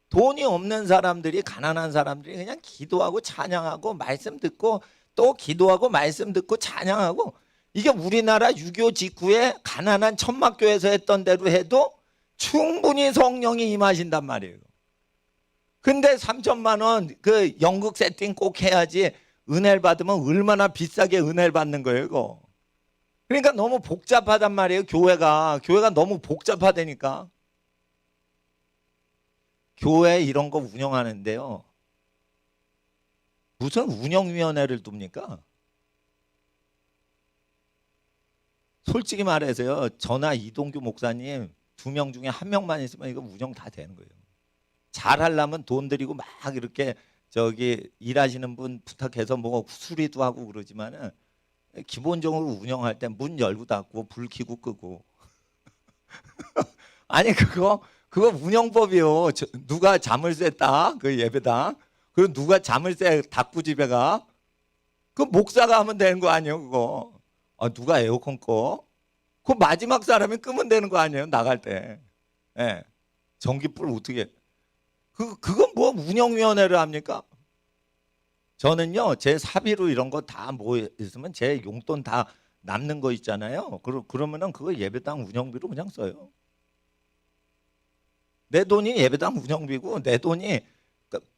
돈이 없는 사람들이, 가난한 사람들이 그냥 기도하고 찬양하고 말씀 듣고 또 기도하고 말씀 듣고 찬양하고, 이게 우리나라 6.25 직후에 가난한 천막교에서 했던 대로 해도 충분히 성령이 임하신단 말이에요. 근데 3천만 원 그 연극 세팅 꼭 해야지 은혜를 받으면 얼마나 비싸게 은혜를 받는 거예요, 이거. 그러니까 너무 복잡하단 말이에요, 교회가 너무 복잡하다니까. 교회 이런 거 운영하는데요, 무슨 운영위원회를 둡니까? 솔직히 말해서요, 저나 이동규 목사님 2명 중에 1명만 있으면 이거 운영 다 되는 거예요. 잘하려면 돈 들이고 막 이렇게 저기 일하시는 분 부탁해서 뭐 수리도 하고 그러지만은 기본적으로 운영할 때 문 열고 닫고 불 켜고 끄고 아니 그거 운영법이요. 누가 잠을 쐈다 그 예배당, 그리고 누가 잠을 쎄 닫고 집에 가, 그 목사가 하면 되는 거 아니에요 그거. 누가 에어컨 꺼? 그 마지막 사람이 끄면 되는 거 아니에요 나갈 때. 예. 전기불 어떻게 그건 뭐 운영위원회를 합니까? 저는요, 제 사비로 이런 거 다 뭐 있으면 제 용돈 다 남는 거 있잖아요. 그러면은 그거 예배당 운영비로 그냥 써요. 내 돈이 예배당 운영비고, 내 돈이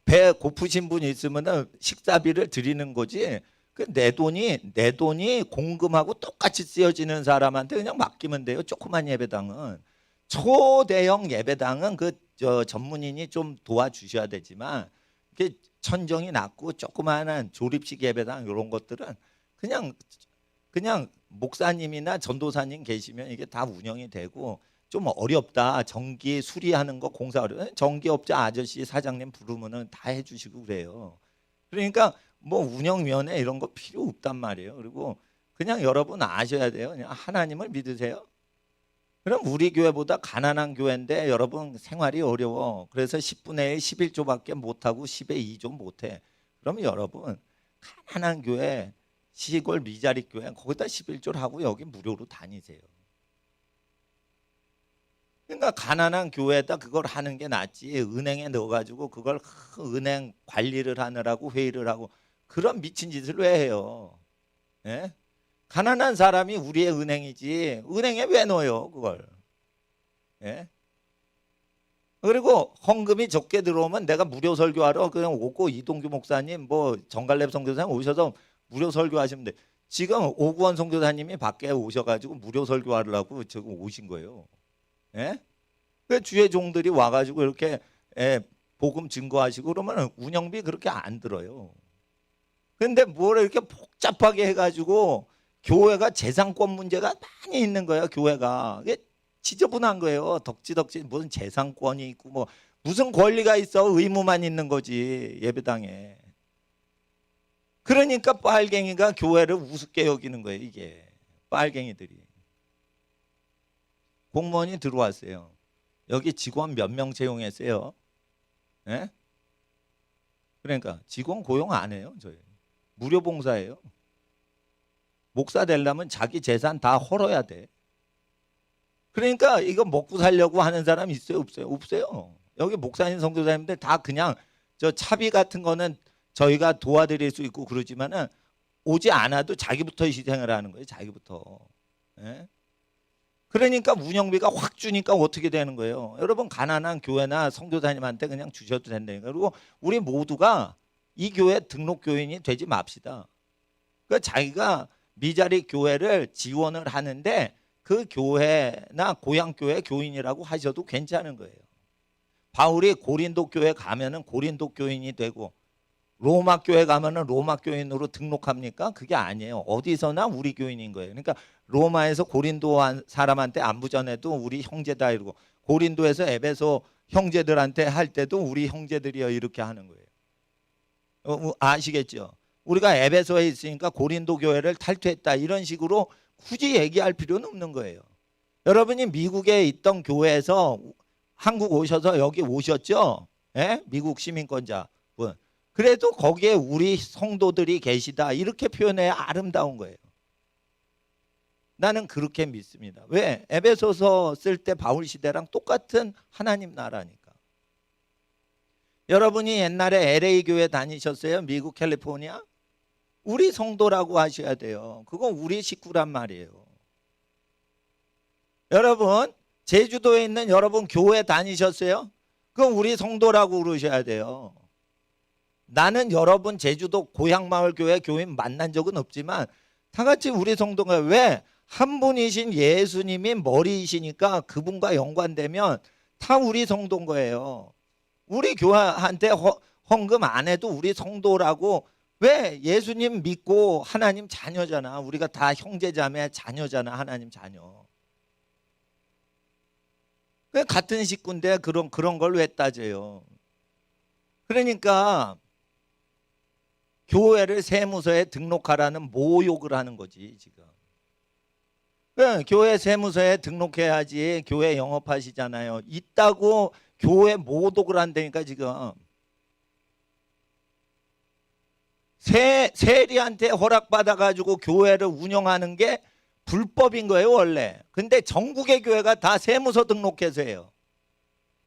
배 고프신 분이 있으면은 식사비를 드리는 거지. 내 돈이 공금하고 똑같이 쓰여지는 사람한테 그냥 맡기면 돼요. 조그만 예배당은. 초대형 예배당은 전문인이 좀 도와주셔야 되지만, 이게 천정이 낮고 조그마한 조립식 예배당 이런 것들은 그냥 목사님이나 전도사님 계시면 이게 다 운영이 되고, 좀 어렵다, 전기 수리하는 거 공사 어려워, 전기업자 아저씨 사장님 부르면은 다 해주시고 그래요. 그러니까 뭐 운영위원회 이런 거 필요 없단 말이에요. 그리고 그냥 여러분 아셔야 돼요. 그냥 하나님을 믿으세요. 그럼 우리 교회보다 가난한 교회인데 여러분 생활이 어려워. 그래서 10분의 1, 11조밖에 못하고 10의 2조 못해. 그럼 여러분 가난한 교회, 시골 미자리 교회 거기다 11조를 하고 여기 무료로 다니세요. 그러니까 가난한 교회에다 그걸 하는 게 낫지, 은행에 넣어가지고 그걸 은행 관리를 하느라고 회의를 하고 그런 미친 짓을 왜 해요? 예? 가난한 사람이 우리의 은행이지 은행에 왜 넣어요 그걸? 예? 그리고 헌금이 적게 들어오면 내가 무료 설교하러 그냥 오고, 이동규 목사님 뭐 정갈렙 선교사님 오셔서 무료 설교하시면 돼. 지금 오구원 선교사님이 밖에 오셔가지고 무료 설교하려고 지금 오신 거예요. 예? 그 주의 종들이 와가지고 이렇게 복음 증거하시고 그러면 운영비 그렇게 안 들어요. 근데 뭘 이렇게 복잡하게 해가지고 교회가 재산권 문제가 많이 있는 거예요. 교회가 이게 지저분한 거예요. 덕지덕지 무슨 재산권이 있고 뭐 무슨 권리가 있어. 의무만 있는 거지 예배당에. 그러니까 빨갱이가 교회를 우습게 여기는 거예요. 이게 빨갱이들이. 공무원이 들어왔어요. 여기 직원 몇 명 채용했어요? 예? 그러니까 직원 고용 안 해요. 저희 무료 봉사예요. 목사 되려면 자기 재산 다 헐어야 돼. 그러니까 이거 먹고 살려고 하는 사람 있어요? 없어요? 없어요. 여기 목사님 선교사님들 다 그냥 저 차비 같은 거는 저희가 도와드릴 수 있고 그러지만은 오지 않아도 자기부터 희생을 하는 거예요. 자기부터. 예? 그러니까 운영비가 확 주니까 어떻게 되는 거예요? 여러분 가난한 교회나 선교사님한테 그냥 주셔도 된다니까. 그리고 우리 모두가 이 교회 등록 교인이 되지 맙시다. 그러니까 자기가 미자리 교회를 지원을 하는데 그 교회나 고향 교회 교인이라고 하셔도 괜찮은 거예요. 바울이 고린도 교회 가면은 고린도 교인이 되고 로마 교회 가면은 로마 교인으로 등록합니까? 그게 아니에요. 어디서나 우리 교인인 거예요. 그러니까 로마에서 고린도 사람한테 안부 전해도 우리 형제다 이러고 고린도에서 에베소 형제들한테 할 때도 우리 형제들이요 이렇게 하는 거예요. 아시겠죠? 우리가 에베소에 있으니까 고린도 교회를 탈퇴했다 이런 식으로 굳이 얘기할 필요는 없는 거예요. 여러분이 미국에 있던 교회에서 한국 오셔서 여기 오셨죠? 예? 미국 시민권자 분. 그래도 거기에 우리 성도들이 계시다 이렇게 표현해야 아름다운 거예요. 나는 그렇게 믿습니다. 왜? 에베소서 쓸 때 바울 시대랑 똑같은 하나님 나라니까. 여러분이 옛날에 LA 교회 다니셨어요? 미국 캘리포니아? 우리 성도라고 하셔야 돼요. 그건 우리 식구란 말이에요. 여러분 제주도에 있는 여러분 교회 다니셨어요? 그건 우리 성도라고 그러셔야 돼요. 나는 여러분 제주도 고향마을 교회 교인 만난 적은 없지만 다 같이 우리 성도가 왜? 한 분이신 예수님이 머리이시니까 그분과 연관되면 다 우리 성도인 거예요. 우리 교회한테 헌금 안 해도 우리 성도라고. 왜? 예수님 믿고 하나님 자녀잖아. 우리가 다 형제자매 자녀잖아. 하나님 자녀. 같은 식구인데 그런 걸 왜 따져요? 그러니까 교회를 세무서에 등록하라는 모욕을 하는 거지 지금. 교회 세무서에 등록해야지 교회 영업하시잖아요. 있다고 교회 모독을 한다니까 지금. 세리한테 허락받아가지고 교회를 운영하는 게 불법인 거예요 원래. 근데 전국의 교회가 다 세무서 등록해서 해요.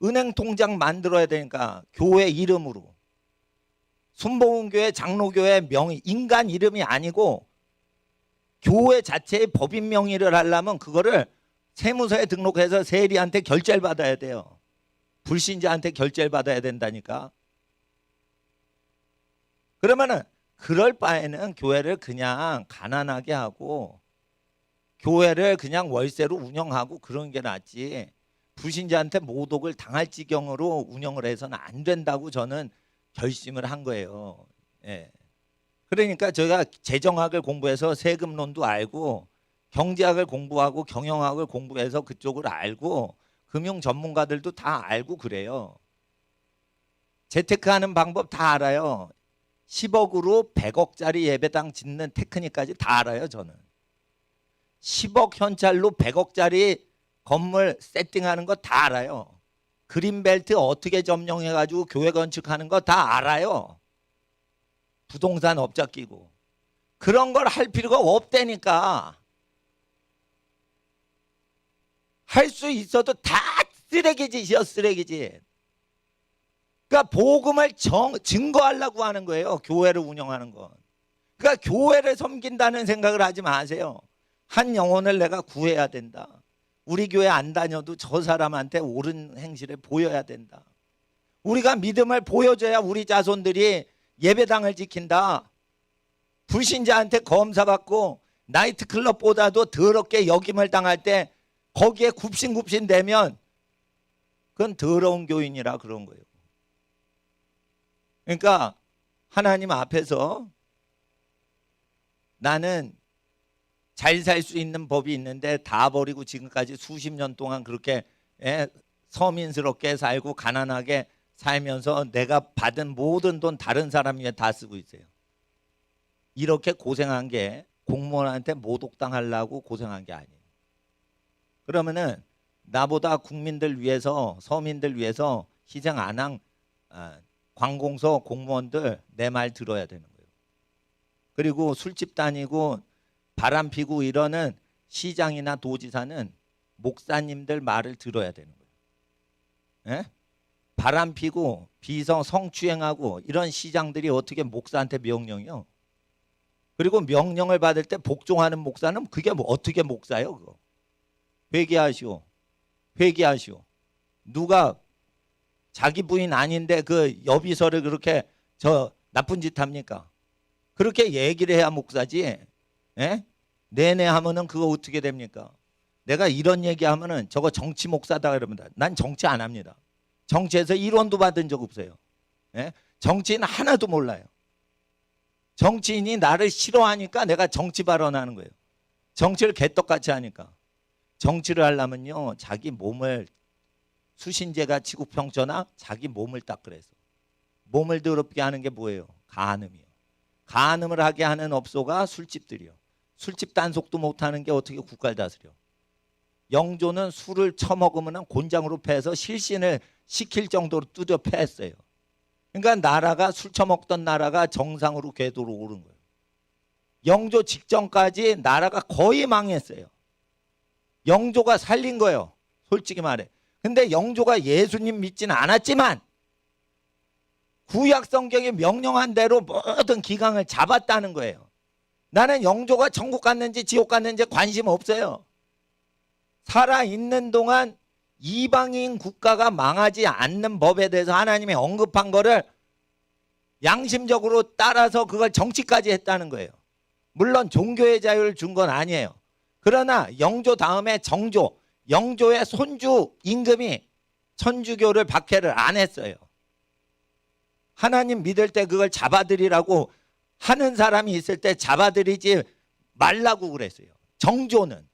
은행 통장 만들어야 되니까 교회 이름으로. 순복음교회 장로교회 명의 인간 이름이 아니고 교회 자체의 법인 명의를 하려면 그거를 세무서에 등록해서 세리한테 결제를 받아야 돼요. 불신자한테 결제를 받아야 된다니까. 그러면은 그럴 바에는 교회를 그냥 가난하게 하고 교회를 그냥 월세로 운영하고 그런 게 낫지. 불신자한테 모독을 당할 지경으로 운영을 해서는 안 된다고 저는 결심을 한 거예요. 예. 그러니까 저희가 재정학을 공부해서 세금론도 알고 경제학을 공부하고 경영학을 공부해서 그쪽을 알고 금융 전문가들도 다 알고 그래요. 재테크하는 방법 다 알아요. 10억으로 100억짜리 예배당 짓는 테크닉까지 다 알아요. 저는 10억 현찰로 100억짜리 건물 세팅하는 거 다 알아요. 그린벨트 어떻게 점령해가지고 교회 건축하는 거 다 알아요. 부동산 업자 끼고. 그런 걸 할 필요가 없다니까. 할 수 있어도 다 쓰레기짓이요. 쓰레기짓. 그러니까 복음을 증거하려고 하는 거예요. 교회를 운영하는 건. 그러니까 교회를 섬긴다는 생각을 하지 마세요. 한 영혼을 내가 구해야 된다. 우리 교회 안 다녀도 저 사람한테 옳은 행실을 보여야 된다. 우리가 믿음을 보여줘야 우리 자손들이 예배당을 지킨다. 불신자한테 검사받고 나이트클럽보다도 더럽게 역임을 당할 때 거기에 굽신굽신대면 그건 더러운 교인이라 그런 거예요. 그러니까 하나님 앞에서 나는 잘 살 수 있는 법이 있는데 다 버리고 지금까지 수십 년 동안 그렇게 서민스럽게 살고 가난하게 살면서 내가 받은 모든 돈 다른 사람 위에 다 쓰고 있어요. 이렇게 고생한 게 공무원한테 모독당하려고 고생한 게 아니에요. 그러면은 나보다 국민들 위해서 서민들 위해서 희생 안 한 관공서 공무원들 내 말 들어야 되는 거예요. 그리고 술집 다니고 바람 피고 이러는 시장이나 도지사는 목사님들 말을 들어야 되는 거예요. 예? 바람 피고 비서 성추행하고 이런 시장들이 어떻게 목사한테 명령이요? 그리고 명령을 받을 때 복종하는 목사는 그게 뭐 어떻게 목사요? 그거 회개하시오. 회개하시오. 누가 자기 부인 아닌데 그 여비서를 그렇게 저 나쁜 짓 합니까? 그렇게 얘기를 해야 목사지. 예? 내내 하면은 그거 어떻게 됩니까? 내가 이런 얘기하면은 저거 정치 목사다 그럽니다. 난 정치 안 합니다. 정치에서 1원도 받은 적 없어요. 예? 정치인 하나도 몰라요. 정치인이 나를 싫어하니까 내가 정치 발언하는 거예요. 정치를 개떡같이 하니까. 정치를 하려면요 자기 몸을 수신제가 치국평천하 자기 몸을 닦으래서. 몸을 더럽게 하는 게 뭐예요? 간음이요. 간음을 하게 하는 업소가 술집들이요. 술집 단속도 못하는 게 어떻게 국가를 다스려? 영조는 술을 처먹으면 곤장으로 패서 실신을 시킬 정도로 두드려 패했어요. 그러니까 나라가 술 처먹던 나라가 정상으로 궤도로 오른 거예요. 영조 직전까지 나라가 거의 망했어요. 영조가 살린 거예요. 솔직히 말해. 근데 영조가 예수님 믿지는 않았지만 구약 성경이 명령한 대로 모든 기강을 잡았다는 거예요. 나는 영조가 천국 갔는지 지옥 갔는지 관심 없어요. 살아있는 동안 이방인 국가가 망하지 않는 법에 대해서 하나님이 언급한 거를 양심적으로 따라서 그걸 정치까지 했다는 거예요. 물론 종교의 자유를 준 건 아니에요. 그러나 영조 다음에 정조, 영조의 손주 임금이 천주교를 박해를 안 했어요. 하나님 믿을 때 그걸 잡아들이라고 하는 사람이 있을 때 잡아들이지 말라고 그랬어요. 정조는.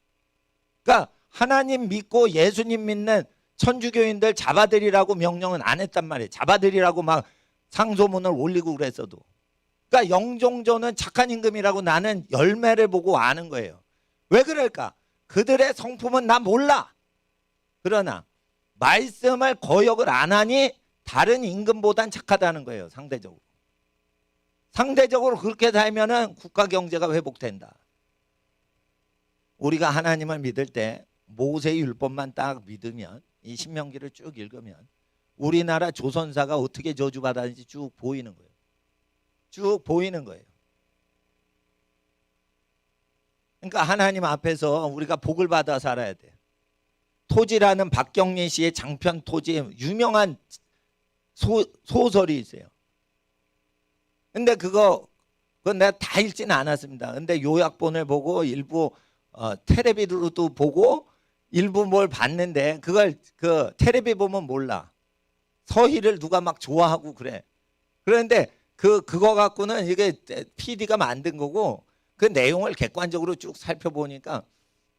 그러니까 하나님 믿고 예수님 믿는 천주교인들 잡아들이라고 명령은 안 했단 말이에요. 잡아들이라고 막 상소문을 올리고 그랬어도. 그러니까 영종조는 착한 임금이라고 나는 열매를 보고 아는 거예요. 왜 그럴까? 그들의 성품은 나 몰라. 그러나 말씀을 거역을 안 하니 다른 임금보단 착하다는 거예요. 상대적으로. 상대적으로 그렇게 살면은 국가 경제가 회복된다. 우리가 하나님을 믿을 때 모세의 율법만 딱 믿으면 이 신명기를 쭉 읽으면 우리나라 조선사가 어떻게 저주받았는지 쭉 보이는 거예요. 쭉 보이는 거예요. 그러니까 하나님 앞에서 우리가 복을 받아 살아야 돼. 토지라는 박경린 씨의 장편 토지 유명한 소설이 있어요. 근데 그건 내가 다 읽지는 않았습니다. 근데 요약본을 보고 일부 텔레비로도 보고 일부 뭘 봤는데 그걸 그 텔레비 보면 몰라. 서희를 누가 막 좋아하고 그래. 그런데 그거 갖고는 이게 PD가 만든 거고 그 내용을 객관적으로 쭉 살펴보니까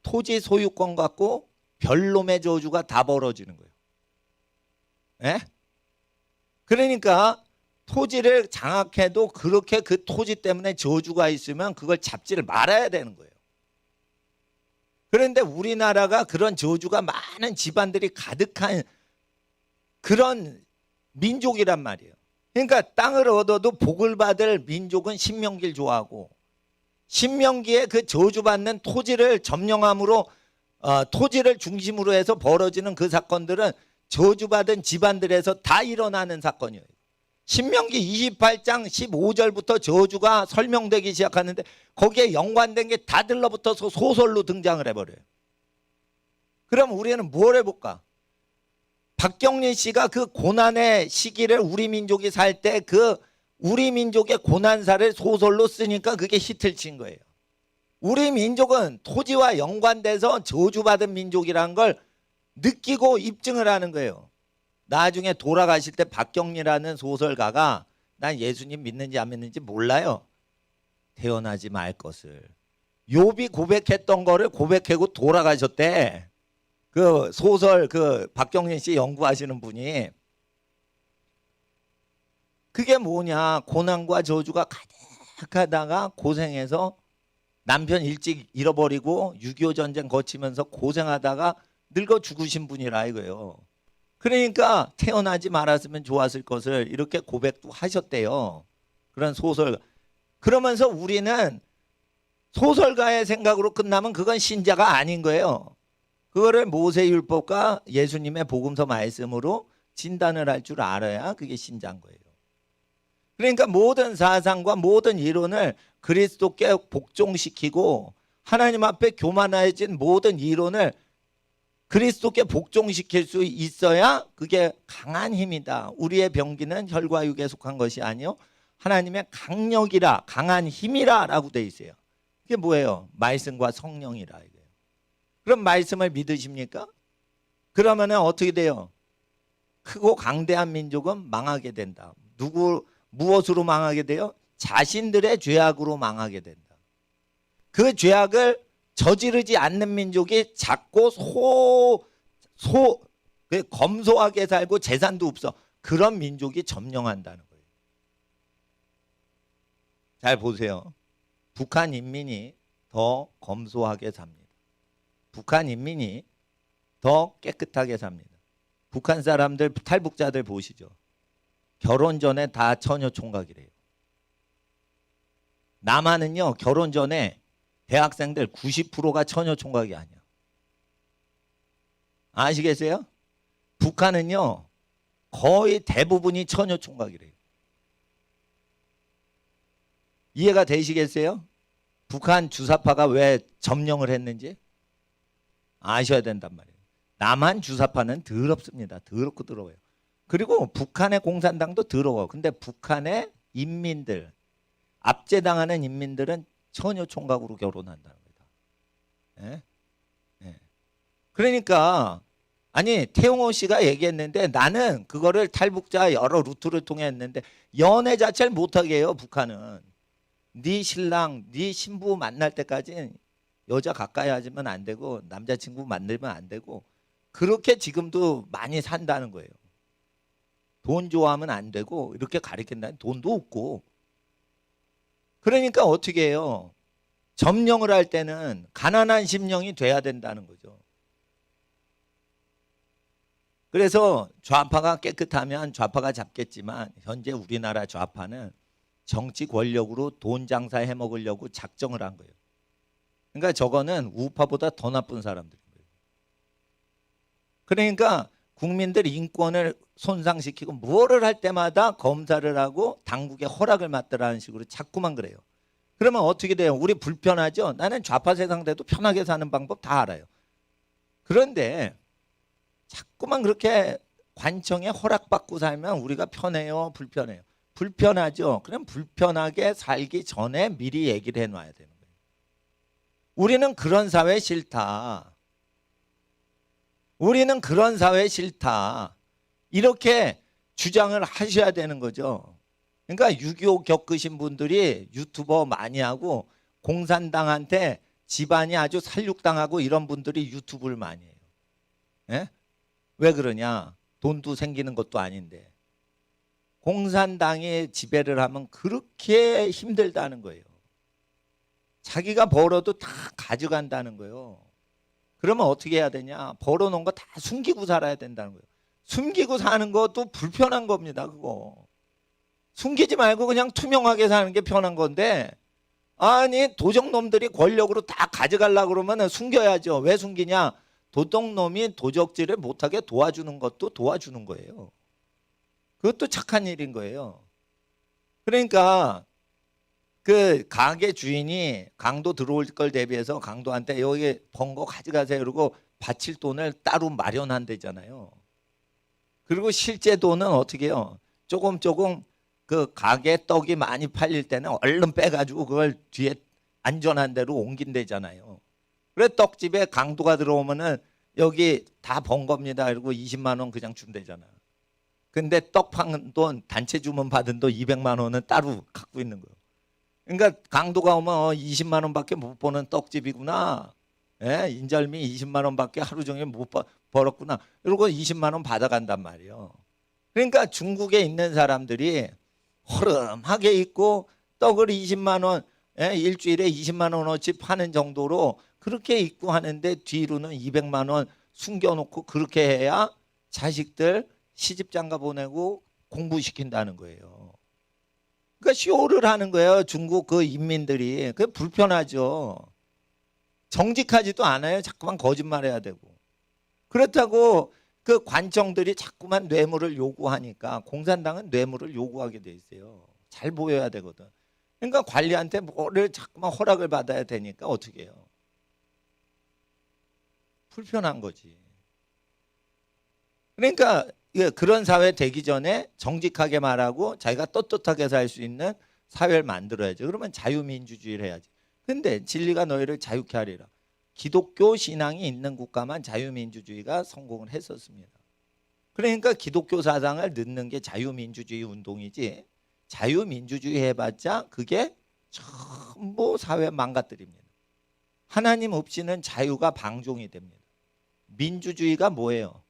토지 소유권 갖고 별놈의 저주가 다 벌어지는 거예요. 예? 그러니까 토지를 장악해도 그렇게 그 토지 때문에 저주가 있으면 그걸 잡지를 말아야 되는 거예요. 그런데 우리나라가 그런 저주가 많은 집안들이 가득한 그런 민족이란 말이에요. 그러니까 땅을 얻어도 복을 받을 민족은 신명기를 좋아하고 신명기에 그 저주받는 토지를 점령함으로 토지를 중심으로 해서 벌어지는 그 사건들은 저주받은 집안들에서 다 일어나는 사건이에요. 신명기 28장 15절부터 저주가 설명되기 시작하는데 거기에 연관된 게 다 들러붙어서 소설로 등장을 해버려요. 그럼 우리는 뭘 해볼까? 박경린 씨가 그 고난의 시기를 우리 민족이 살 때 그 우리 민족의 고난사를 소설로 쓰니까 그게 히트를 친 거예요. 우리 민족은 토지와 연관돼서 저주받은 민족이라는 걸 느끼고 입증을 하는 거예요. 나중에 돌아가실 때 박경리라는 소설가가 난 예수님 믿는지 안 믿는지 몰라요. 태어나지 말 것을. 욥이 고백했던 거를 고백하고 돌아가셨대. 그 소설 그 박경린 씨 연구하시는 분이. 그게 뭐냐, 고난과 저주가 가득하다가 고생해서 남편 일찍 잃어버리고 6.25 전쟁 거치면서 고생하다가 늙어 죽으신 분이라 이거예요. 그러니까 태어나지 말았으면 좋았을 것을 이렇게 고백도 하셨대요. 그런 소설. 그러면서 우리는 소설가의 생각으로 끝나면 그건 신자가 아닌 거예요. 그거를 모세율법과 예수님의 복음서 말씀으로 진단을 할 줄 알아야 그게 신자인 거예요. 그러니까 모든 사상과 모든 이론을 그리스도께 복종시키고 하나님 앞에 교만해진 모든 이론을 그리스도께 복종시킬 수 있어야 그게 강한 힘이다. 우리의 병기는 혈과 육에 속한 것이 아니요 하나님의 강력이라, 강한 힘이라 라고 돼 있어요. 그게 뭐예요? 말씀과 성령이라 이거예요. 그럼 말씀을 믿으십니까? 그러면 어떻게 돼요? 크고 강대한 민족은 망하게 된다. 무엇으로 망하게 돼요? 자신들의 죄악으로 망하게 된다. 그 죄악을 저지르지 않는 민족이 작고 검소하게 살고 재산도 없어. 그런 민족이 점령한다는 거예요. 잘 보세요. 북한 인민이 더 검소하게 삽니다. 북한 인민이 더 깨끗하게 삽니다. 북한 사람들, 탈북자들 보시죠. 결혼 전에 다 처녀 총각이래요. 남한은요, 결혼 전에 대학생들 90%가 처녀 총각이 아니야. 아시겠어요? 북한은요, 거의 대부분이 처녀 총각이래요. 이해가 되시겠어요? 북한 주사파가 왜 점령을 했는지 아셔야 된단 말이에요. 남한 주사파는 더럽습니다. 더럽고 더러워요. 그리고 북한의 공산당도 더러워. 근데 북한의 인민들, 압제당하는 인민들은 처녀 총각으로 결혼한다는 거다. 예? 예. 그러니까 아니 태용호 씨가 얘기했는데 나는 그거를 탈북자 여러 루트를 통해 했는데 연애 자체를 못하게 해요. 북한은. 네 신랑, 네 신부 만날 때까지 여자 가까이 하지면 안 되고 남자친구 만들면 안 되고 그렇게 지금도 많이 산다는 거예요. 돈 좋아하면 안 되고 이렇게 가리킨다는 돈도 없고. 그러니까 어떻게 해요? 점령을 할 때는 가난한 심령이 돼야 된다는 거죠. 그래서 좌파가 깨끗하면 좌파가 잡겠지만 현재 우리나라 좌파는 정치 권력으로 돈 장사 해먹으려고 작정을 한 거예요. 그러니까 저거는 우파보다 더 나쁜 사람들인 거예요. 그러니까 국민들 인권을 손상시키고 뭐를 할 때마다 검사를 하고 당국의 허락을 받더라는 식으로 자꾸만 그래요. 그러면 어떻게 돼요? 우리 불편하죠? 나는 좌파 세상 돼도 편하게 사는 방법 다 알아요. 그런데 자꾸만 그렇게 관청에 허락받고 살면 우리가 편해요? 불편해요? 불편하죠? 그럼 불편하게 살기 전에 미리 얘기를 해놔야 되는 거예요. 우리는 그런 사회 싫다. 우리는 그런 사회 싫다. 이렇게 주장을 하셔야 되는 거죠. 그러니까 6.25 겪으신 분들이 유튜버 많이 하고 공산당한테 집안이 아주 살육당하고 이런 분들이 유튜브를 많이 해요. 예? 왜 그러냐? 돈도 생기는 것도 아닌데. 공산당이 지배를 하면 그렇게 힘들다는 거예요. 자기가 벌어도 다 가져간다는 거예요. 그러면 어떻게 해야 되냐? 벌어놓은 거 다 숨기고 살아야 된다는 거예요. 숨기고 사는 것도 불편한 겁니다. 그거. 숨기지 말고 그냥 투명하게 사는 게 편한 건데 아니 도적놈들이 권력으로 다 가져가려고 그러면 숨겨야죠. 왜 숨기냐? 도둑놈이 도적질을 못하게 도와주는 것도 도와주는 거예요. 그것도 착한 일인 거예요. 그러니까 그 가게 주인이 강도 들어올 걸 대비해서 강도한테 여기 번 거 가져가세요 그러고 바칠 돈을 따로 마련한대잖아요. 그리고 실제 돈은 어떻게 해요? 조금 그 가게 떡이 많이 팔릴 때는 얼른 빼가지고 그걸 뒤에 안전한 데로 옮긴대잖아요. 그래 떡집에 강도가 들어오면은 여기 다 번 겁니다. 그리고 20만 원 그냥 준대잖아. 근데 떡 파는 돈 단체 주문 받은 돈 200만 원은 따로 갖고 있는 거예요. 그러니까 강도가 오면 20만 원밖에 못 버는 떡집이구나. 예? 인절미 20만 원밖에 하루 종일 못 벌었구나. 그리고 20만 원 받아간단 말이에요. 그러니까 중국에 있는 사람들이 허름하게 있고 떡을 20만 원, 예? 일주일에 20만 원어치 파는 정도로 그렇게 있고 하는데 뒤로는 200만 원 숨겨놓고 그렇게 해야 자식들 시집장가 보내고 공부시킨다는 거예요. 그러니까 쇼를 하는 거예요. 중국 그 인민들이. 그게 불편하죠. 정직하지도 않아요. 자꾸만 거짓말해야 되고. 그렇다고 그 관청들이 자꾸만 뇌물을 요구하니까 공산당은 뇌물을 요구하게 돼 있어요. 잘 보여야 되거든. 그러니까 관리한테 뭐를 자꾸만 허락을 받아야 되니까 어떻게 해요? 불편한 거지. 그러니까 그런 사회 되기 전에 정직하게 말하고 자기가 떳떳하게 살 수 있는 사회를 만들어야죠. 그러면 자유민주주의를 해야지. 근데 진리가 너희를 자유케 하리라. 기독교 신앙이 있는 국가만 자유민주주의가 성공을 했었습니다. 그러니까 기독교 사상을 넣는 게 자유민주주의 운동이지, 자유민주주의 해봤자 그게 전부 사회 망가뜨립니다. 하나님 없이는 자유가 방종이 됩니다. 민주주의가 뭐예요?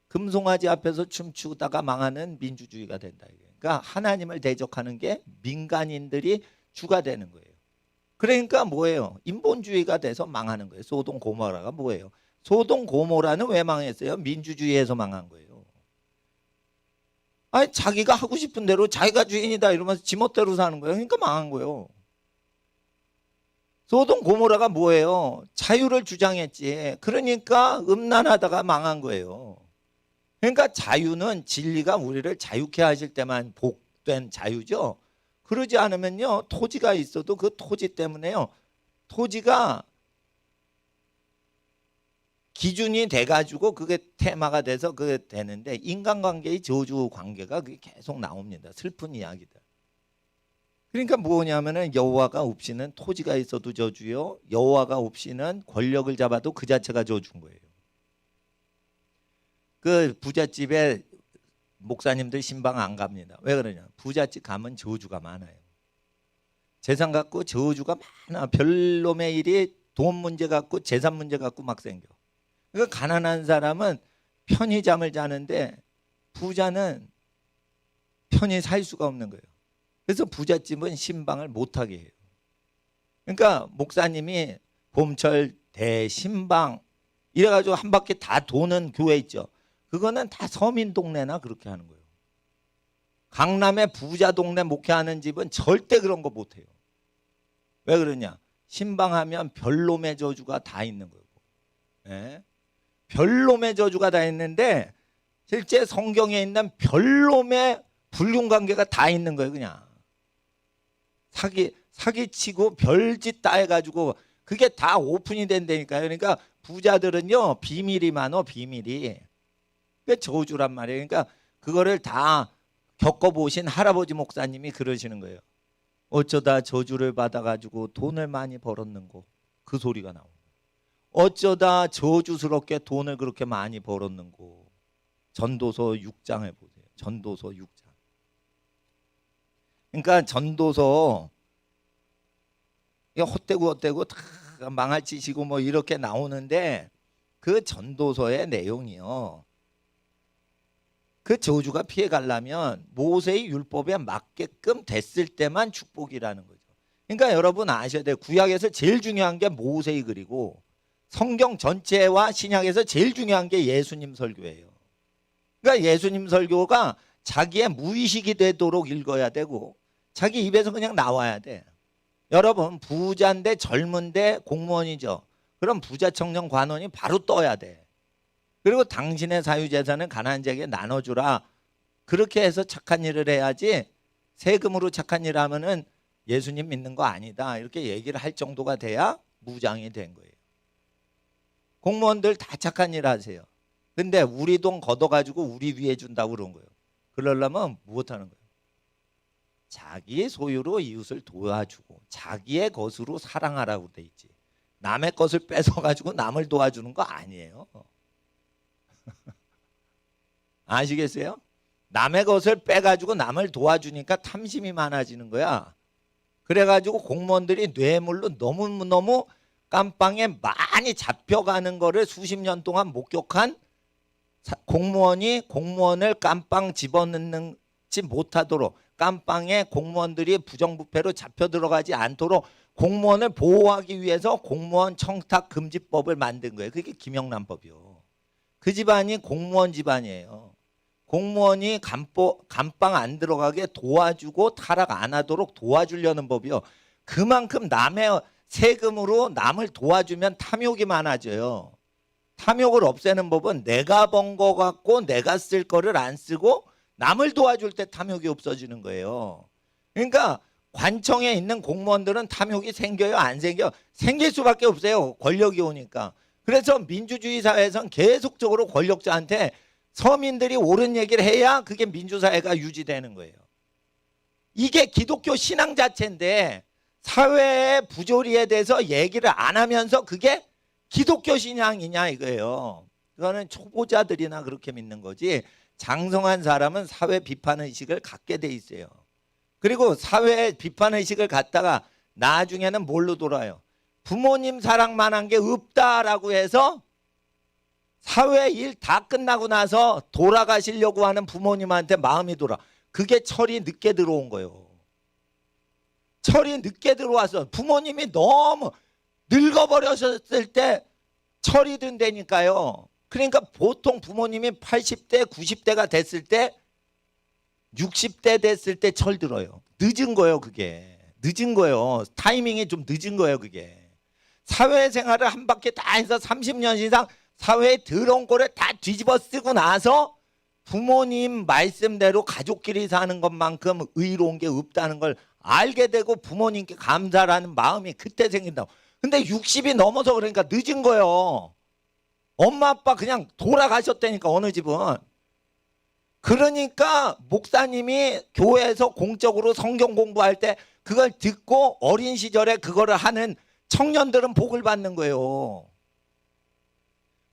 금송아지 앞에서 춤추다가 망하는 민주주의가 된다. 그러니까 하나님을 대적하는 게 민간인들이 주가 되는 거예요. 그러니까 뭐예요? 인본주의가 돼서 망하는 거예요. 소돔 고모라가 뭐예요? 소돔 고모라는 왜 망했어요? 민주주의에서 망한 거예요. 아니 자기가 하고 싶은 대로 자기가 주인이다 이러면서 지멋대로 사는 거예요. 그러니까 망한 거예요. 소돔 고모라가 뭐예요? 자유를 주장했지. 그러니까 음란하다가 망한 거예요. 그러니까 자유는 진리가 우리를 자유케 하실 때만 복된 자유죠. 그러지 않으면요, 토지가 있어도 그 토지 때문에요, 토지가 기준이 돼가지고 그게 테마가 돼서 그게 되는데, 인간관계의 저주 관계가 그게 계속 나옵니다. 슬픈 이야기다. 그러니까 뭐냐면은 여호와가 없이는 토지가 있어도 저주요, 여호와가 없이는 권력을 잡아도 그 자체가 저주인 거예요. 그 부잣집에 목사님들 신방 안 갑니다. 왜 그러냐? 부잣집 가면 저주가 많아요. 재산 갖고 저주가 많아. 별놈의 일이 돈 문제 갖고 재산 문제 갖고 막 생겨. 그러니까 가난한 사람은 편히 잠을 자는데 부자는 편히 살 수가 없는 거예요. 그래서 부잣집은 신방을 못하게 해요. 그러니까 목사님이 봄철 대신방 이래가지고 한 바퀴 다 도는 교회 있죠. 그거는 다 서민 동네나 그렇게 하는 거예요. 강남의 부자 동네 목회하는 집은 절대 그런 거 못해요. 왜 그러냐? 신방하면 별놈의 저주가 다 있는 거고. 예? 별놈의 저주가 다 있는데 실제 성경에 있는 별놈의 불륜관계가 다 있는 거예요. 그냥 사기치고 별짓 다 해가지고 그게 다 오픈이 된다니까요. 그러니까 부자들은요 비밀이 많어. 비밀이. 그게 저주란 말이에요. 그러니까 그거를 다 겪어보신 할아버지 목사님이 그러시는 거예요. 어쩌다 저주를 받아가지고 돈을 많이 벌었는고, 그 소리가 나옵니다. 어쩌다 저주스럽게 돈을 그렇게 많이 벌었는고. 전도서 6장을 보세요. 전도서 6장. 그러니까 전도서 헛되고 다 망할 짓이고 뭐 이렇게 나오는데, 그 전도서의 내용이요, 그 저주가 피해가려면 모세의 율법에 맞게끔 됐을 때만 축복이라는 거죠. 그러니까 여러분 아셔야 돼요. 구약에서 제일 중요한 게 모세의 글이고 성경 전체와 신약에서 제일 중요한 게 예수님 설교예요. 그러니까 예수님 설교가 자기의 무의식이 되도록 읽어야 되고 자기 입에서 그냥 나와야 돼. 여러분 부자인데 젊은데 공무원이죠. 그럼 부자 청년 관원이 바로 떠야 돼. 그리고 당신의 사유재산을 가난한 자에게 나눠주라. 그렇게 해서 착한 일을 해야지, 세금으로 착한 일을 하면은 예수님 믿는 거 아니다 이렇게 얘기를 할 정도가 돼야 무장이 된 거예요. 공무원들 다 착한 일 하세요. 근데 우리 돈 걷어가지고 우리 위에 준다고 그런 거예요. 그러려면 무엇하는 거예요? 자기 소유로 이웃을 도와주고 자기의 것으로 사랑하라고 돼 있지. 남의 것을 뺏어 가지고 남을 도와주는 거 아니에요. 아시겠어요? 남의 것을 빼가지고 남을 도와주니까 탐심이 많아지는 거야. 그래가지고 공무원들이 뇌물로 너무너무 깜빵에 많이 잡혀가는 거를 수십 년 동안 목격한 공무원이 공무원을 깜빵 집어넣지 못하도록, 깜빵에 공무원들이 부정부패로 잡혀 들어가지 않도록 공무원을 보호하기 위해서 공무원 청탁금지법을 만든 거예요. 그게 김영란법이요. 그 집안이 공무원 집안이에요. 공무원이 감방 안 들어가게 도와주고 타락 안 하도록 도와주려는 법이요. 그만큼 남의 세금으로 남을 도와주면 탐욕이 많아져요. 탐욕을 없애는 법은 내가 번 거 갖고 내가 쓸 거를 안 쓰고 남을 도와줄 때 탐욕이 없어지는 거예요. 그러니까 관청에 있는 공무원들은 탐욕이 생겨요? 안 생겨? 생길 수밖에 없어요. 권력이 오니까. 그래서 민주주의 사회에서는 계속적으로 권력자한테 서민들이 옳은 얘기를 해야 그게 민주사회가 유지되는 거예요. 이게 기독교 신앙 자체인데 사회의 부조리에 대해서 얘기를 안 하면서 그게 기독교 신앙이냐 이거예요. 그거는 초보자들이나 그렇게 믿는 거지, 장성한 사람은 사회 비판의식을 갖게 돼 있어요. 그리고 사회 비판의식을 갖다가 나중에는 뭘로 돌아요? 부모님 사랑만 한 게 없다라고 해서 사회 일 다 끝나고 나서 돌아가시려고 하는 부모님한테 마음이 돌아. 그게 철이 늦게 들어온 거예요. 철이 늦게 들어와서 부모님이 너무 늙어버렸을 때 철이 든다니까요. 그러니까 보통 부모님이 80대, 90대가 됐을 때, 60대 됐을 때 철 들어요. 늦은 거예요, 그게. 늦은 거예요. 타이밍이 좀 늦은 거예요, 그게. 사회생활을 한 바퀴 다 해서 30년 이상 사회에 들어온 거를 다 뒤집어 쓰고 나서 부모님 말씀대로 가족끼리 사는 것만큼 의로운 게 없다는 걸 알게 되고 부모님께 감사라는 마음이 그때 생긴다고. 근데 60이 넘어서 그러니까 늦은 거예요. 엄마 아빠 그냥 돌아가셨다니까, 어느 집은. 그러니까 목사님이 교회에서 공적으로 성경 공부할 때 그걸 듣고 어린 시절에 그거를 하는 청년들은 복을 받는 거예요.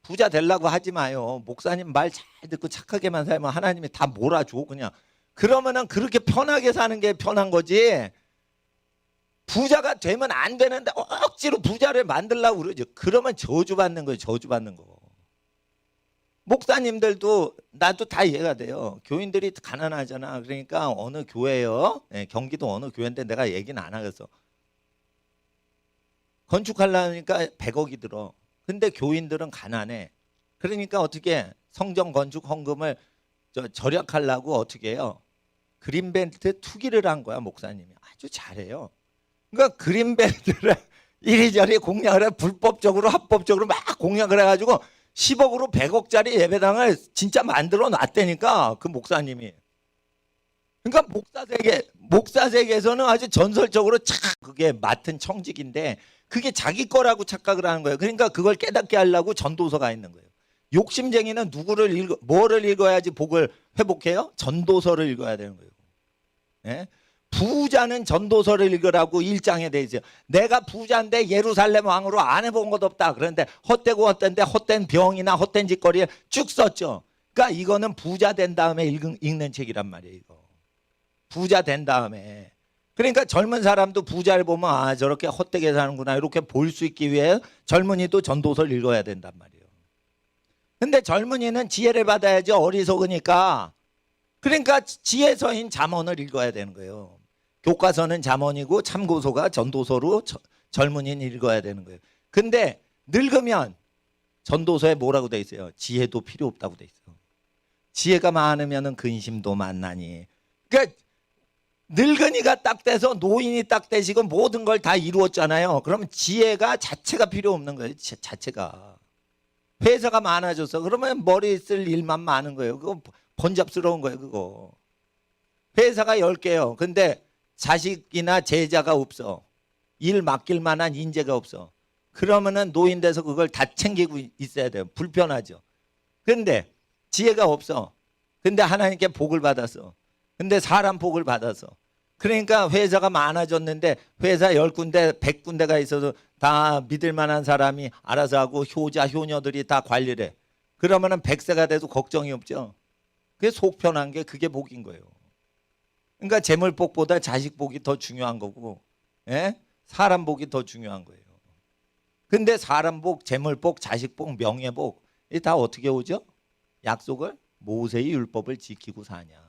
부자 되려고 하지 마요. 목사님 말 잘 듣고 착하게만 살면 하나님이 다 몰아줘 그냥. 그러면은 그렇게 편하게 사는 게 편한 거지. 부자가 되면 안 되는데 억지로 부자를 만들려고 그러죠. 그러면 저주받는 거예요. 저주받는 거. 목사님들도 나도 다 이해가 돼요. 교인들이 가난하잖아. 그러니까 어느 교회요? 네, 경기도 어느 교회인데 내가 얘기는 안 하겠어. 건축하려니까 100억이 들어. 근데 교인들은 가난해. 그러니까 어떻게 성전 건축 헌금을 절약하려고 어떻게 해요? 그린벨트 투기를 한 거야, 목사님이. 아주 잘해요. 그러니까 그린벨트를 이리저리 공약을 해. 불법적으로 합법적으로 막 공약을 해가지고 10억으로 100억짜리 예배당을 진짜 만들어 놨다니까, 그 목사님이. 그러니까 목사세계에서는 아주 전설적으로 참 그게 맡은 청직인데 그게 자기 거라고 착각을 하는 거예요. 그러니까 그걸 깨닫게 하려고 전도서가 있는 거예요. 욕심쟁이는 뭐를 읽어야지 복을 회복해요? 전도서를 읽어야 되는 거예요. 예? 부자는 전도서를 읽으라고 1장에 돼 있어요. 내가 부자인데 예루살렘 왕으로 안 해본 것 없다. 그런데 헛되고 헛된데 헛된 병이나 헛된 짓거리에 쭉 썼죠. 그러니까 이거는 부자 된 다음에 읽는 책이란 말이에요. 이거. 부자 된 다음에. 그러니까 젊은 사람도 부자를 보면 아 저렇게 헛되게 사는구나 이렇게 볼 수 있기 위해 젊은이도 전도서를 읽어야 된단 말이에요. 근데 젊은이는 지혜를 받아야지, 어리석으니까. 그러니까 지혜서인 잠언을 읽어야 되는 거예요. 교과서는 잠언이고 참고서가 전도서로 젊은이는 읽어야 되는 거예요. 근데 늙으면 전도서에 뭐라고 돼 있어요? 지혜도 필요 없다고 돼 있어요. 지혜가 많으면 근심도 많나니. 그러니까 늙은이가 딱 돼서 노인이 딱 되시고 모든 걸 다 이루었잖아요. 그러면 지혜가 자체가 필요 없는 거예요. 자체가. 회사가 많아져서 그러면 머리 쓸 일만 많은 거예요. 그거 번잡스러운 거예요. 그거. 회사가 10개요. 근데 자식이나 제자가 없어. 일 맡길 만한 인재가 없어. 그러면은 노인 돼서 그걸 다 챙기고 있어야 돼요. 불편하죠. 근데 지혜가 없어. 근데 하나님께 복을 받았어. 근데 사람 복을 받았어. 그러니까 회사가 많아졌는데 회사 10군데, 100군데가 있어도 다 믿을 만한 사람이 알아서 하고 효자, 효녀들이 다 관리를 해. 그러면은 100세가 돼도 걱정이 없죠. 그게 속 편한 게 그게 복인 거예요. 그러니까 재물복보다 자식복이 더 중요한 거고, 예? 사람 복이 더 중요한 거예요. 근데 사람 복, 재물복, 자식복, 명예복 이 다 어떻게 오죠? 약속을 모세의 율법을 지키고 사냐.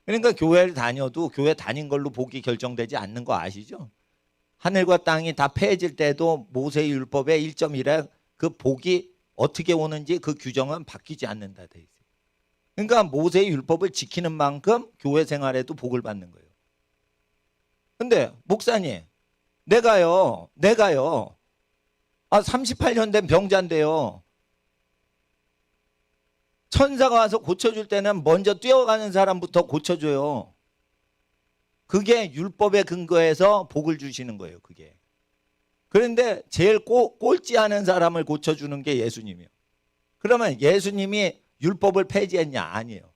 그러니까 교회를 다녀도 교회 다닌 걸로 복이 결정되지 않는 거 아시죠? 하늘과 땅이 다 폐해질 때도 모세의 율법의 1.1에 그 복이 어떻게 오는지 그 규정은 바뀌지 않는다 돼 있어요. 그러니까 모세의 율법을 지키는 만큼 교회 생활에도 복을 받는 거예요. 근데 목사님, 내가요 38년 된 병자인데요, 천사가 와서 고쳐줄 때는 먼저 뛰어가는 사람부터 고쳐줘요. 그게 율법에 근거해서 복을 주시는 거예요. 그게. 그런데 제일 꼴찌하는 사람을 고쳐주는 게 예수님이에요. 그러면 예수님이 율법을 폐지했냐? 아니에요.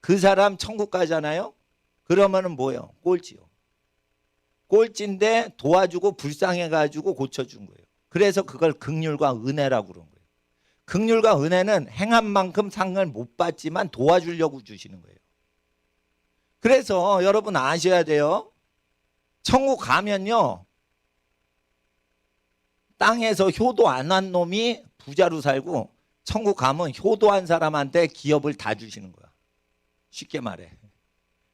그 사람 천국 가잖아요. 그러면은 뭐예요? 꼴찌요. 꼴찌인데 도와주고 불쌍해가지고 고쳐준 거예요. 그래서 그걸 긍휼과 은혜라고 그런 거예요. 긍휼과 은혜는 행한 만큼 상을 못 받지만 도와주려고 주시는 거예요. 그래서 여러분 아셔야 돼요. 천국 가면요, 땅에서 효도 안 한 놈이 부자로 살고, 천국 가면 효도한 사람한테 기업을 다 주시는 거야. 쉽게 말해.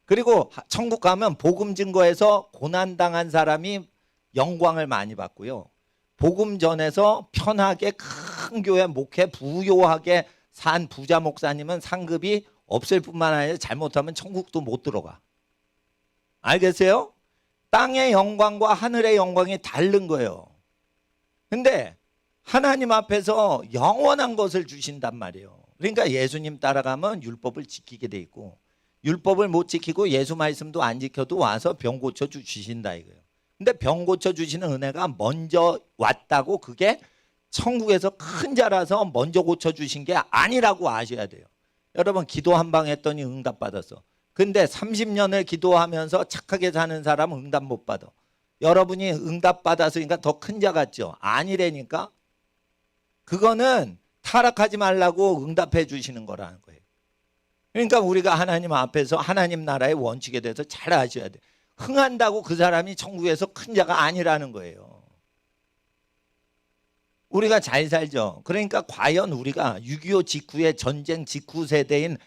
그리고 천국 가면 복음 증거에서 고난당한 사람이 영광을 많이 받고요, 복음 전에서 편하게 큰 교회 목회 부유하게 산 부자 목사님은 상급이 없을 뿐만 아니라 잘못하면 천국도 못 들어가. 알겠어요? 땅의 영광과 하늘의 영광이 다른 거예요. 근데 하나님 앞에서 영원한 것을 주신단 말이에요. 그러니까 예수님 따라가면 율법을 지키게 돼 있고, 율법을 못 지키고 예수 말씀도 안 지켜도 와서 병 고쳐 주신다 이거예요. 근데 병 고쳐 주시는 은혜가 먼저 왔다고 그게 천국에서 큰 자라서 먼저 고쳐 주신 게 아니라고 아셔야 돼요. 여러분 기도 한 방 했더니 응답 받았어. 근데 30년을 기도하면서 착하게 사는 사람은 응답 못 받아. 여러분이 응답 받았으니까 더 큰 자 같죠? 아니라니까. 그거는 타락하지 말라고 응답해 주시는 거라는 거예요. 그러니까 우리가 하나님 앞에서 하나님 나라의 원칙에 대해서 잘 아셔야 돼요. 흥한다고 그 사람이 천국에서 큰 자가 아니라는 거예요. 우리가 잘 살죠. 그러니까 과연 우리가 6.25 직후의 전쟁 직후 세대인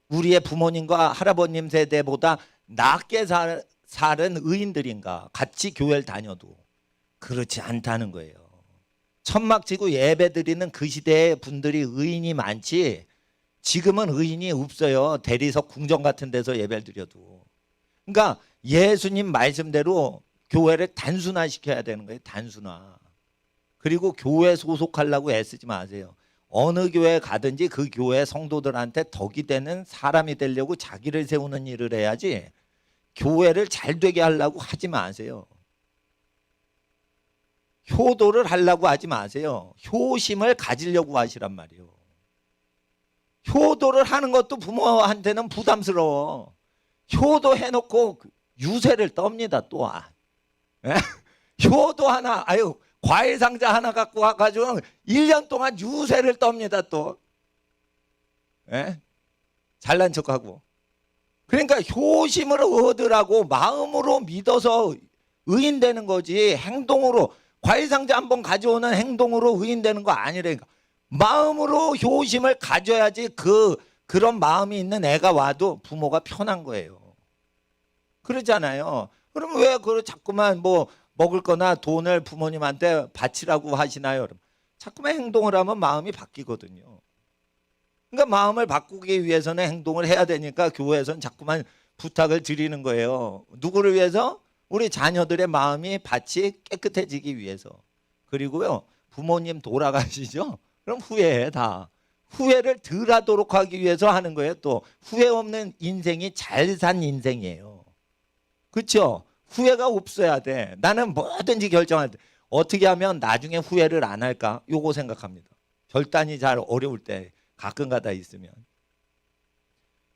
우리의 부모님과 할아버님 세대보다 낫게 살은 의인들인가? 같이 교회를 다녀도. 그렇지 않다는 거예요. 천막 치고 예배 드리는 그 시대의 분들이 의인이 많지, 지금은 의인이 없어요. 대리석 궁정 같은 데서 예배를 드려도. 그러니까 예수님 말씀대로 교회를 단순화시켜야 되는 거예요. 단순화. 그리고 교회 소속하려고 애쓰지 마세요. 어느 교회 가든지 그 교회 성도들한테 덕이 되는 사람이 되려고 자기를 세우는 일을 해야지, 교회를 잘 되게 하려고 하지 마세요. 효도를 하려고 하지 마세요. 효심을 가지려고 하시란 말이에요. 효도를 하는 것도 부모한테는 부담스러워. 효도해놓고 유세를 떱니다 또. 예? 효도 하나, 아유 과일 상자 하나 갖고 와가지고 1년 동안 유세를 떱니다 또. 예? 잘난 척하고. 그러니까 효심을 얻으라고 마음으로 믿어서 의인되는 거지, 행동으로 과일 상자 한번 가져오는 행동으로 의인되는 거 아니라니까. 마음으로 효심을 가져야지 그런 마음이 있는 애가 와도 부모가 편한 거예요. 그러잖아요. 그럼 왜 자꾸만 뭐 먹을 거나 돈을 부모님한테 바치라고 하시나요? 자꾸만 행동을 하면 마음이 바뀌거든요. 그러니까 마음을 바꾸기 위해서는 행동을 해야 되니까 교회에서는 자꾸만 부탁을 드리는 거예요. 누구를 위해서? 우리 자녀들의 마음이 밭이 깨끗해지기 위해서. 그리고요, 부모님 돌아가시죠? 그럼 후회해 다. 후회를 덜 하도록 하기 위해서 하는 거예요. 또 후회 없는 인생이 잘 산 인생이에요. 그렇죠? 후회가 없어야 돼. 나는 뭐든지 결정할 때 어떻게 하면 나중에 후회를 안 할까? 요거 생각합니다. 결단이 잘 어려울 때 가끔가다 있으면.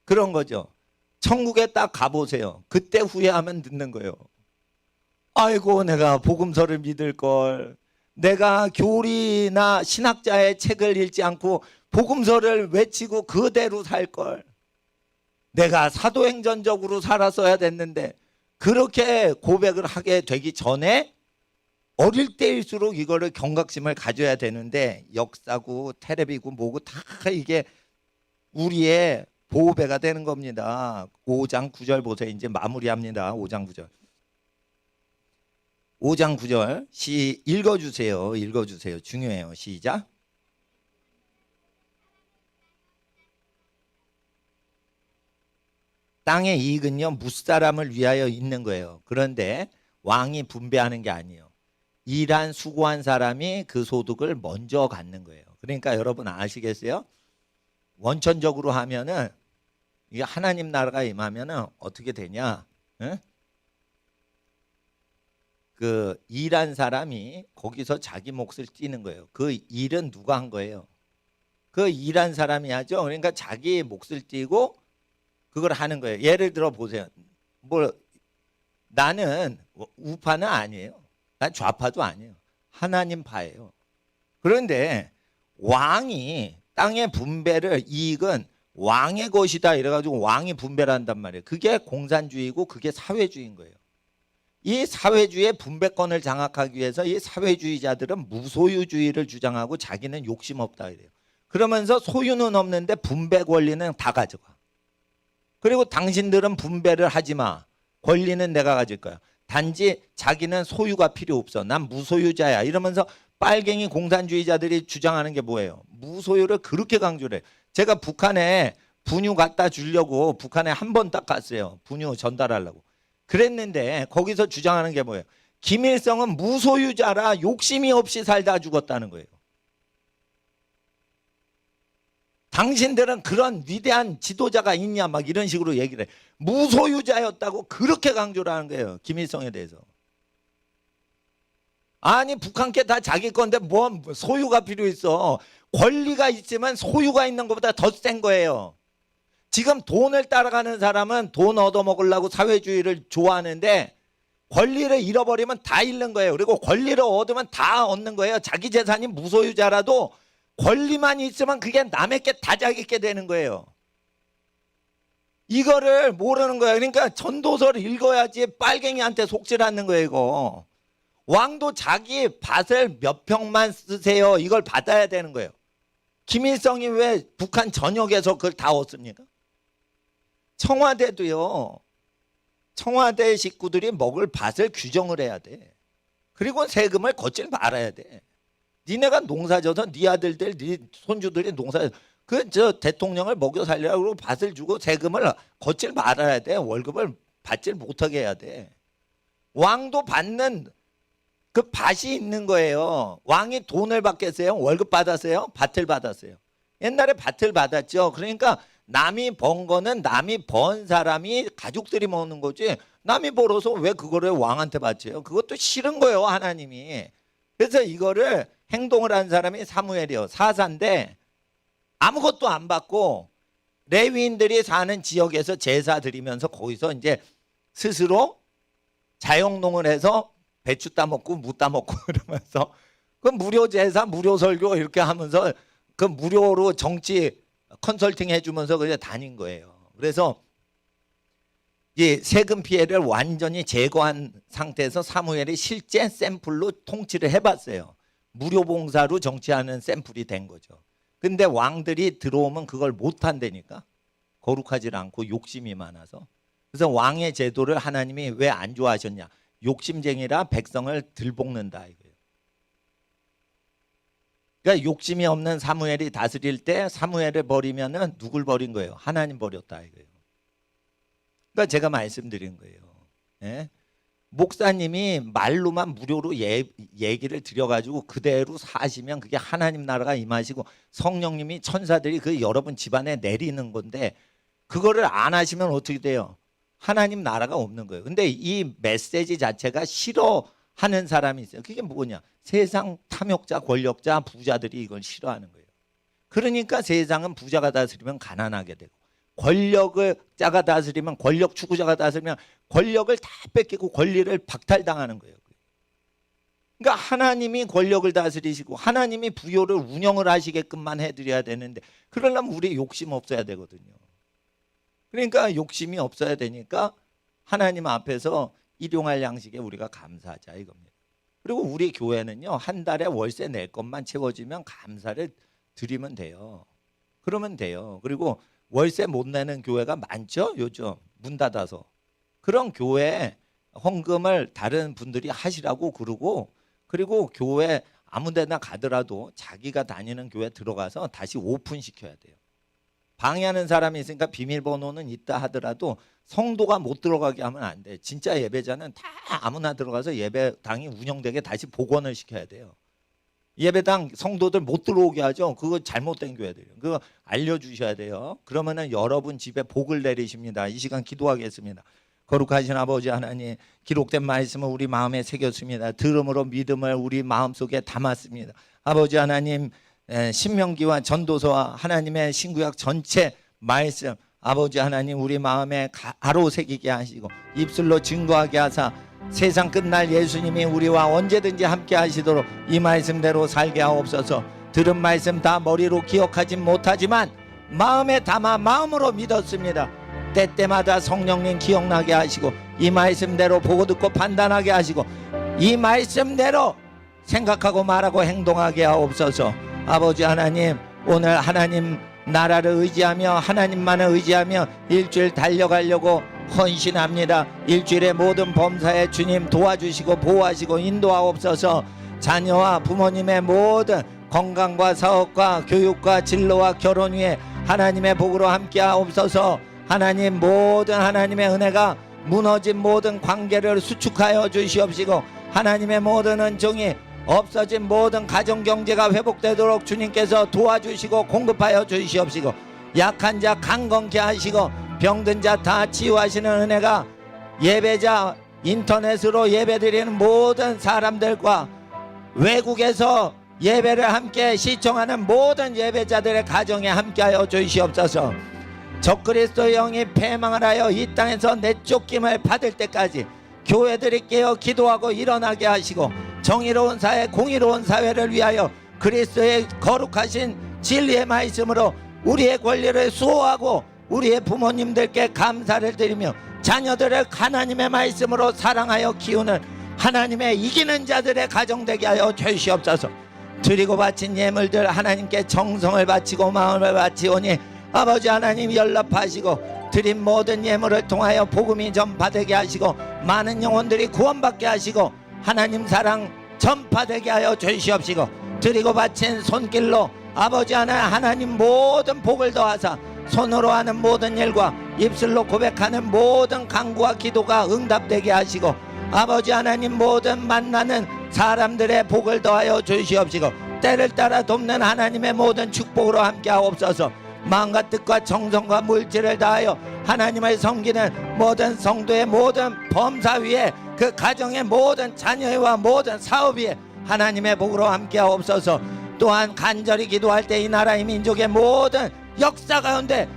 그런 거죠. 천국에 딱 가보세요. 그때 후회하면 늦는 거예요. 아이고 내가 복음서를 믿을 걸, 내가 교리나 신학자의 책을 읽지 않고 복음서를 외치고 그대로 살 걸, 내가 사도행전적으로 살았어야 됐는데, 그렇게 고백을 하게 되기 전에 어릴 때일수록 이거를 경각심을 가져야 되는데, 역사고 테레비고 뭐고 다 이게 우리의 보호배가 되는 겁니다. 5장 9절 보세요. 이제 마무리합니다. 5장 9절. 5장 9절 읽어주세요. 읽어주세요. 중요해요. 시작. 땅의 이익은요 무사람을 위하여 있는 거예요. 그런데 왕이 분배하는 게 아니에요. 일한 수고한 사람이 그 소득을 먼저 갖는 거예요. 그러니까 여러분 아시겠어요? 원천적으로 하면은 이게 하나님 나라가 임하면은 어떻게 되냐? 응? 그 일한 사람이 거기서 자기 몫을 띠는 거예요. 그 일은 누가 한 거예요? 그 일한 사람이 하죠. 그러니까 자기 몫을 띠고 그걸 하는 거예요. 예를 들어 보세요. 뭐 나는 우파는 아니에요. 난 좌파도 아니에요. 하나님 파예요. 그런데 왕이 땅의 분배를, 이익은 왕의 것이다 이래가지고 왕이 분배를 한단 말이에요. 그게 공산주의고 그게 사회주의인 거예요. 이 사회주의의 분배권을 장악하기 위해서 이 사회주의자들은 무소유주의를 주장하고 자기는 욕심 없다 이래요. 그러면서 소유는 없는데 분배 권리는 다 가져가. 그리고 당신들은 분배를 하지 마. 권리는 내가 가질 거야. 단지 자기는 소유가 필요 없어. 난 무소유자야. 이러면서 빨갱이 공산주의자들이 주장하는 게 뭐예요? 무소유를 그렇게 강조를 해요. 제가 북한에 분유 갖다 주려고 북한에 한 번 딱 갔어요. 분유 전달하려고. 그랬는데 거기서 주장하는 게 뭐예요? 김일성은 무소유자라 욕심이 없이 살다 죽었다는 거예요. 당신들은 그런 위대한 지도자가 있냐 막 이런 식으로 얘기를 해. 무소유자였다고 그렇게 강조를 하는 거예요. 김일성에 대해서. 아니 북한께 다 자기 건데 뭐 소유가 필요 있어. 권리가 있지만 소유가 있는 것보다 더 센 거예요. 지금 돈을 따라가는 사람은 돈 얻어먹으려고 사회주의를 좋아하는데 권리를 잃어버리면 다 잃는 거예요. 그리고 권리를 얻으면 다 얻는 거예요. 자기 재산이 무소유자라도 권리만 있으면 그게 남의 게 다 자기게 되는 거예요. 이거를 모르는 거예요. 그러니까 전도서를 읽어야지 빨갱이한테 속지 않는 거예요. 이거. 왕도 자기 밭을 몇 평만 쓰세요. 이걸 받아야 되는 거예요. 김일성이 왜 북한 전역에서 그걸 다 얻습니까? 청와대도요. 청와대 식구들이 먹을 밭을 규정을 해야 돼. 그리고 세금을 걷질 말아야 돼. 니네가 농사져서 네 아들들, 네 손주들이 저 대통령을 먹여 살려고 밭을 주고 세금을 걷질 말아야 돼. 월급을 받질 못하게 해야 돼. 왕도 받는 그 밭이 있는 거예요. 왕이 돈을 받겠어요? 월급 받았어요? 밭을 받았어요? 옛날에 밭을 받았죠. 그러니까 남이 번 거는 남이 번 사람이 가족들이 먹는 거지, 남이 벌어서 왜 그거를 왕한테 바쳐요? 그것도 싫은 거예요, 하나님이. 그래서 이거를 행동을 한 사람이 사무엘이요. 사사인데 아무것도 안 받고 레위인들이 사는 지역에서 제사 드리면서 거기서 이제 스스로 자영농을 해서 배추 따먹고 무 따먹고 그러면서 그 무료 제사, 무료 설교 이렇게 하면서 그 무료로 정치 컨설팅 해주면서 그냥 다닌 거예요. 그래서 이 세금 피해를 완전히 제거한 상태에서 사무엘이 실제 샘플로 통치를 해봤어요. 무료 봉사로 정치하는 샘플이 된 거죠. 근데 왕들이 들어오면 그걸 못한다니까. 거룩하지 않고 욕심이 많아서. 그래서 왕의 제도를 하나님이 왜 안 좋아하셨냐. 욕심쟁이라 백성을 들볶는다 이거예요. 그러니까 욕심이 없는 사무엘이 다스릴 때 사무엘을 버리면은 누굴 버린 거예요? 하나님 버렸다 이거예요. 그러니까 제가 말씀드린 거예요. 예? 목사님이 말로만 무료로 얘기를 드려가지고 그대로 사시면 그게 하나님 나라가 임하시고 성령님이 천사들이 그 여러분 집안에 내리는 건데, 그거를 안 하시면 어떻게 돼요? 하나님 나라가 없는 거예요. 근데 이 메시지 자체가 싫어하는 사람이 있어요. 그게 뭐냐? 세상 탐욕자, 권력자, 부자들이 이걸 싫어하는 거예요. 그러니까 세상은 부자가 다스리면 가난하게 되고 권력을 자가 다스리면, 권력 추구자가 다스리면 권력을 다 뺏기고 권리를 박탈당하는 거예요. 그러니까 하나님이 권력을 다스리시고 하나님이 부요를 운영을 하시게끔만 해드려야 되는데, 그러려면 우리 욕심 없어야 되거든요. 그러니까 욕심이 없어야 되니까 하나님 앞에서 일용할 양식에 우리가 감사하자 이겁니다. 그리고 우리 교회는요, 한 달에 월세 낼 것만 채워지면 감사를 드리면 돼요. 그러면 돼요. 그리고 월세 못 내는 교회가 많죠, 요즘 문 닫아서. 그런 교회에 헌금을 다른 분들이 하시라고 그러고, 그리고 교회 아무 데나 가더라도 자기가 다니는 교회 들어가서 다시 오픈시켜야 돼요. 방해하는 사람이 있으니까 비밀번호는 있다 하더라도 성도가 못 들어가게 하면 안 돼. 진짜 예배자는 다 아무나 들어가서 예배당이 운영되게 다시 복원을 시켜야 돼요. 예배당 성도들 못 들어오게 하죠. 그거 잘못된 교회들이에요. 그거 알려주셔야 돼요. 그러면은 여러분 집에 복을 내리십니다. 이 시간 기도하겠습니다. 거룩하신 아버지 하나님, 기록된 말씀을 우리 마음에 새겼습니다. 들음으로 믿음을 우리 마음속에 담았습니다. 아버지 하나님, 신명기와 전도서와 하나님의 신구약 전체 말씀, 아버지 하나님 우리 마음에 가로 새기게 하시고 입술로 증거하게 하사 세상 끝날 예수님이 우리와 언제든지 함께 하시도록 이 말씀대로 살게 하옵소서. 들은 말씀 다 머리로 기억하진 못하지만 마음에 담아 마음으로 믿었습니다. 때때마다 성령님 기억나게 하시고 이 말씀대로 보고 듣고 판단하게 하시고 이 말씀대로 생각하고 말하고 행동하게 하옵소서. 아버지 하나님, 오늘 하나님 나라를 의지하며 하나님만을 의지하며 일주일 달려가려고 헌신합니다. 일주일의 모든 범사에 주님 도와주시고 보호하시고 인도하옵소서. 자녀와 부모님의 모든 건강과 사업과 교육과 진로와 결혼 위에 하나님의 복으로 함께 하옵소서. 하나님, 모든 하나님의 은혜가 무너진 모든 관계를 수축하여 주시옵시고 하나님의 모든 은총이 없어진 모든 가정경제가 회복되도록 주님께서 도와주시고 공급하여 주시옵시고 약한 자 강건케 하시고 병든 자 다 치유하시는 은혜가 예배자, 인터넷으로 예배드리는 모든 사람들과 외국에서 예배를 함께 시청하는 모든 예배자들의 가정에 함께하여 주시옵소서. 적그리스도의 영이 패망을 하여 이 땅에서 내쫓김을 받을 때까지 교회들이 깨어 기도하고 일어나게 하시고 정의로운 사회, 공의로운 사회를 위하여 그리스도의 거룩하신 진리의 말씀으로 우리의 권리를 수호하고 우리의 부모님들께 감사를 드리며 자녀들을 하나님의 말씀으로 사랑하여 키우는 하나님의 이기는 자들의 가정 되게 하여 주시옵소서. 드리고 바친 예물들 하나님께 정성을 바치고 마음을 바치오니 아버지 하나님 연락하시고 드린 모든 예물을 통하여 복음이 전파되게 하시고 많은 영혼들이 구원받게 하시고 하나님 사랑 전파되게 하여 주시옵시고 드리고 바친 손길로 아버지 하나님 모든 복을 더하사 손으로 하는 모든 일과 입술로 고백하는 모든 간구와 기도가 응답되게 하시고 아버지 하나님 모든 만나는 사람들의 복을 더하여 주시옵시고 때를 따라 돕는 하나님의 모든 축복으로 함께 하옵소서. 마음과 뜻과 정성과 물질을 다하여 하나님을 섬기는 모든 성도의 모든 범사 위에 그 가정의 모든 자녀와 모든 사업 위에 하나님의 복으로 함께 하옵소서. 또한 간절히 기도할 때 이 나라의 민족의 모든 역사 가운데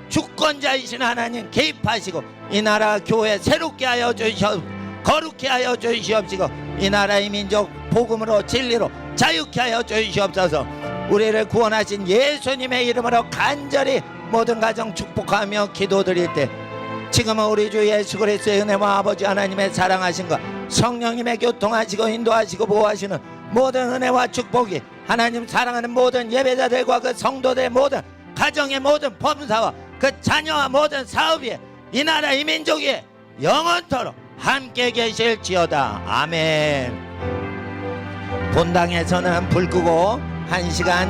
주권자이신 하나님 개입하시고 이 나라 교회 새롭게 하여 주시옵소서. 거룩케 하여 주시옵시고 이 나라의 민족 복음으로 진리로 자유케 하여 주시옵소서. 우리를 구원하신 예수님의 이름으로 간절히 모든 가정 축복하며 기도드릴 때 지금은 우리 주 예수 그리스도의 은혜와 아버지 하나님의 사랑하심과 성령님의 교통하시고 인도하시고 보호하시는 모든 은혜와 축복이 하나님 사랑하는 모든 예배자들과 그 성도들의 모든 가정의 모든 범사와 그 자녀와 모든 사업 위에 이 나라 이 민족 위에 영원토록 함께 계실지어다. 아멘. 본당에서는 불 끄고 1시간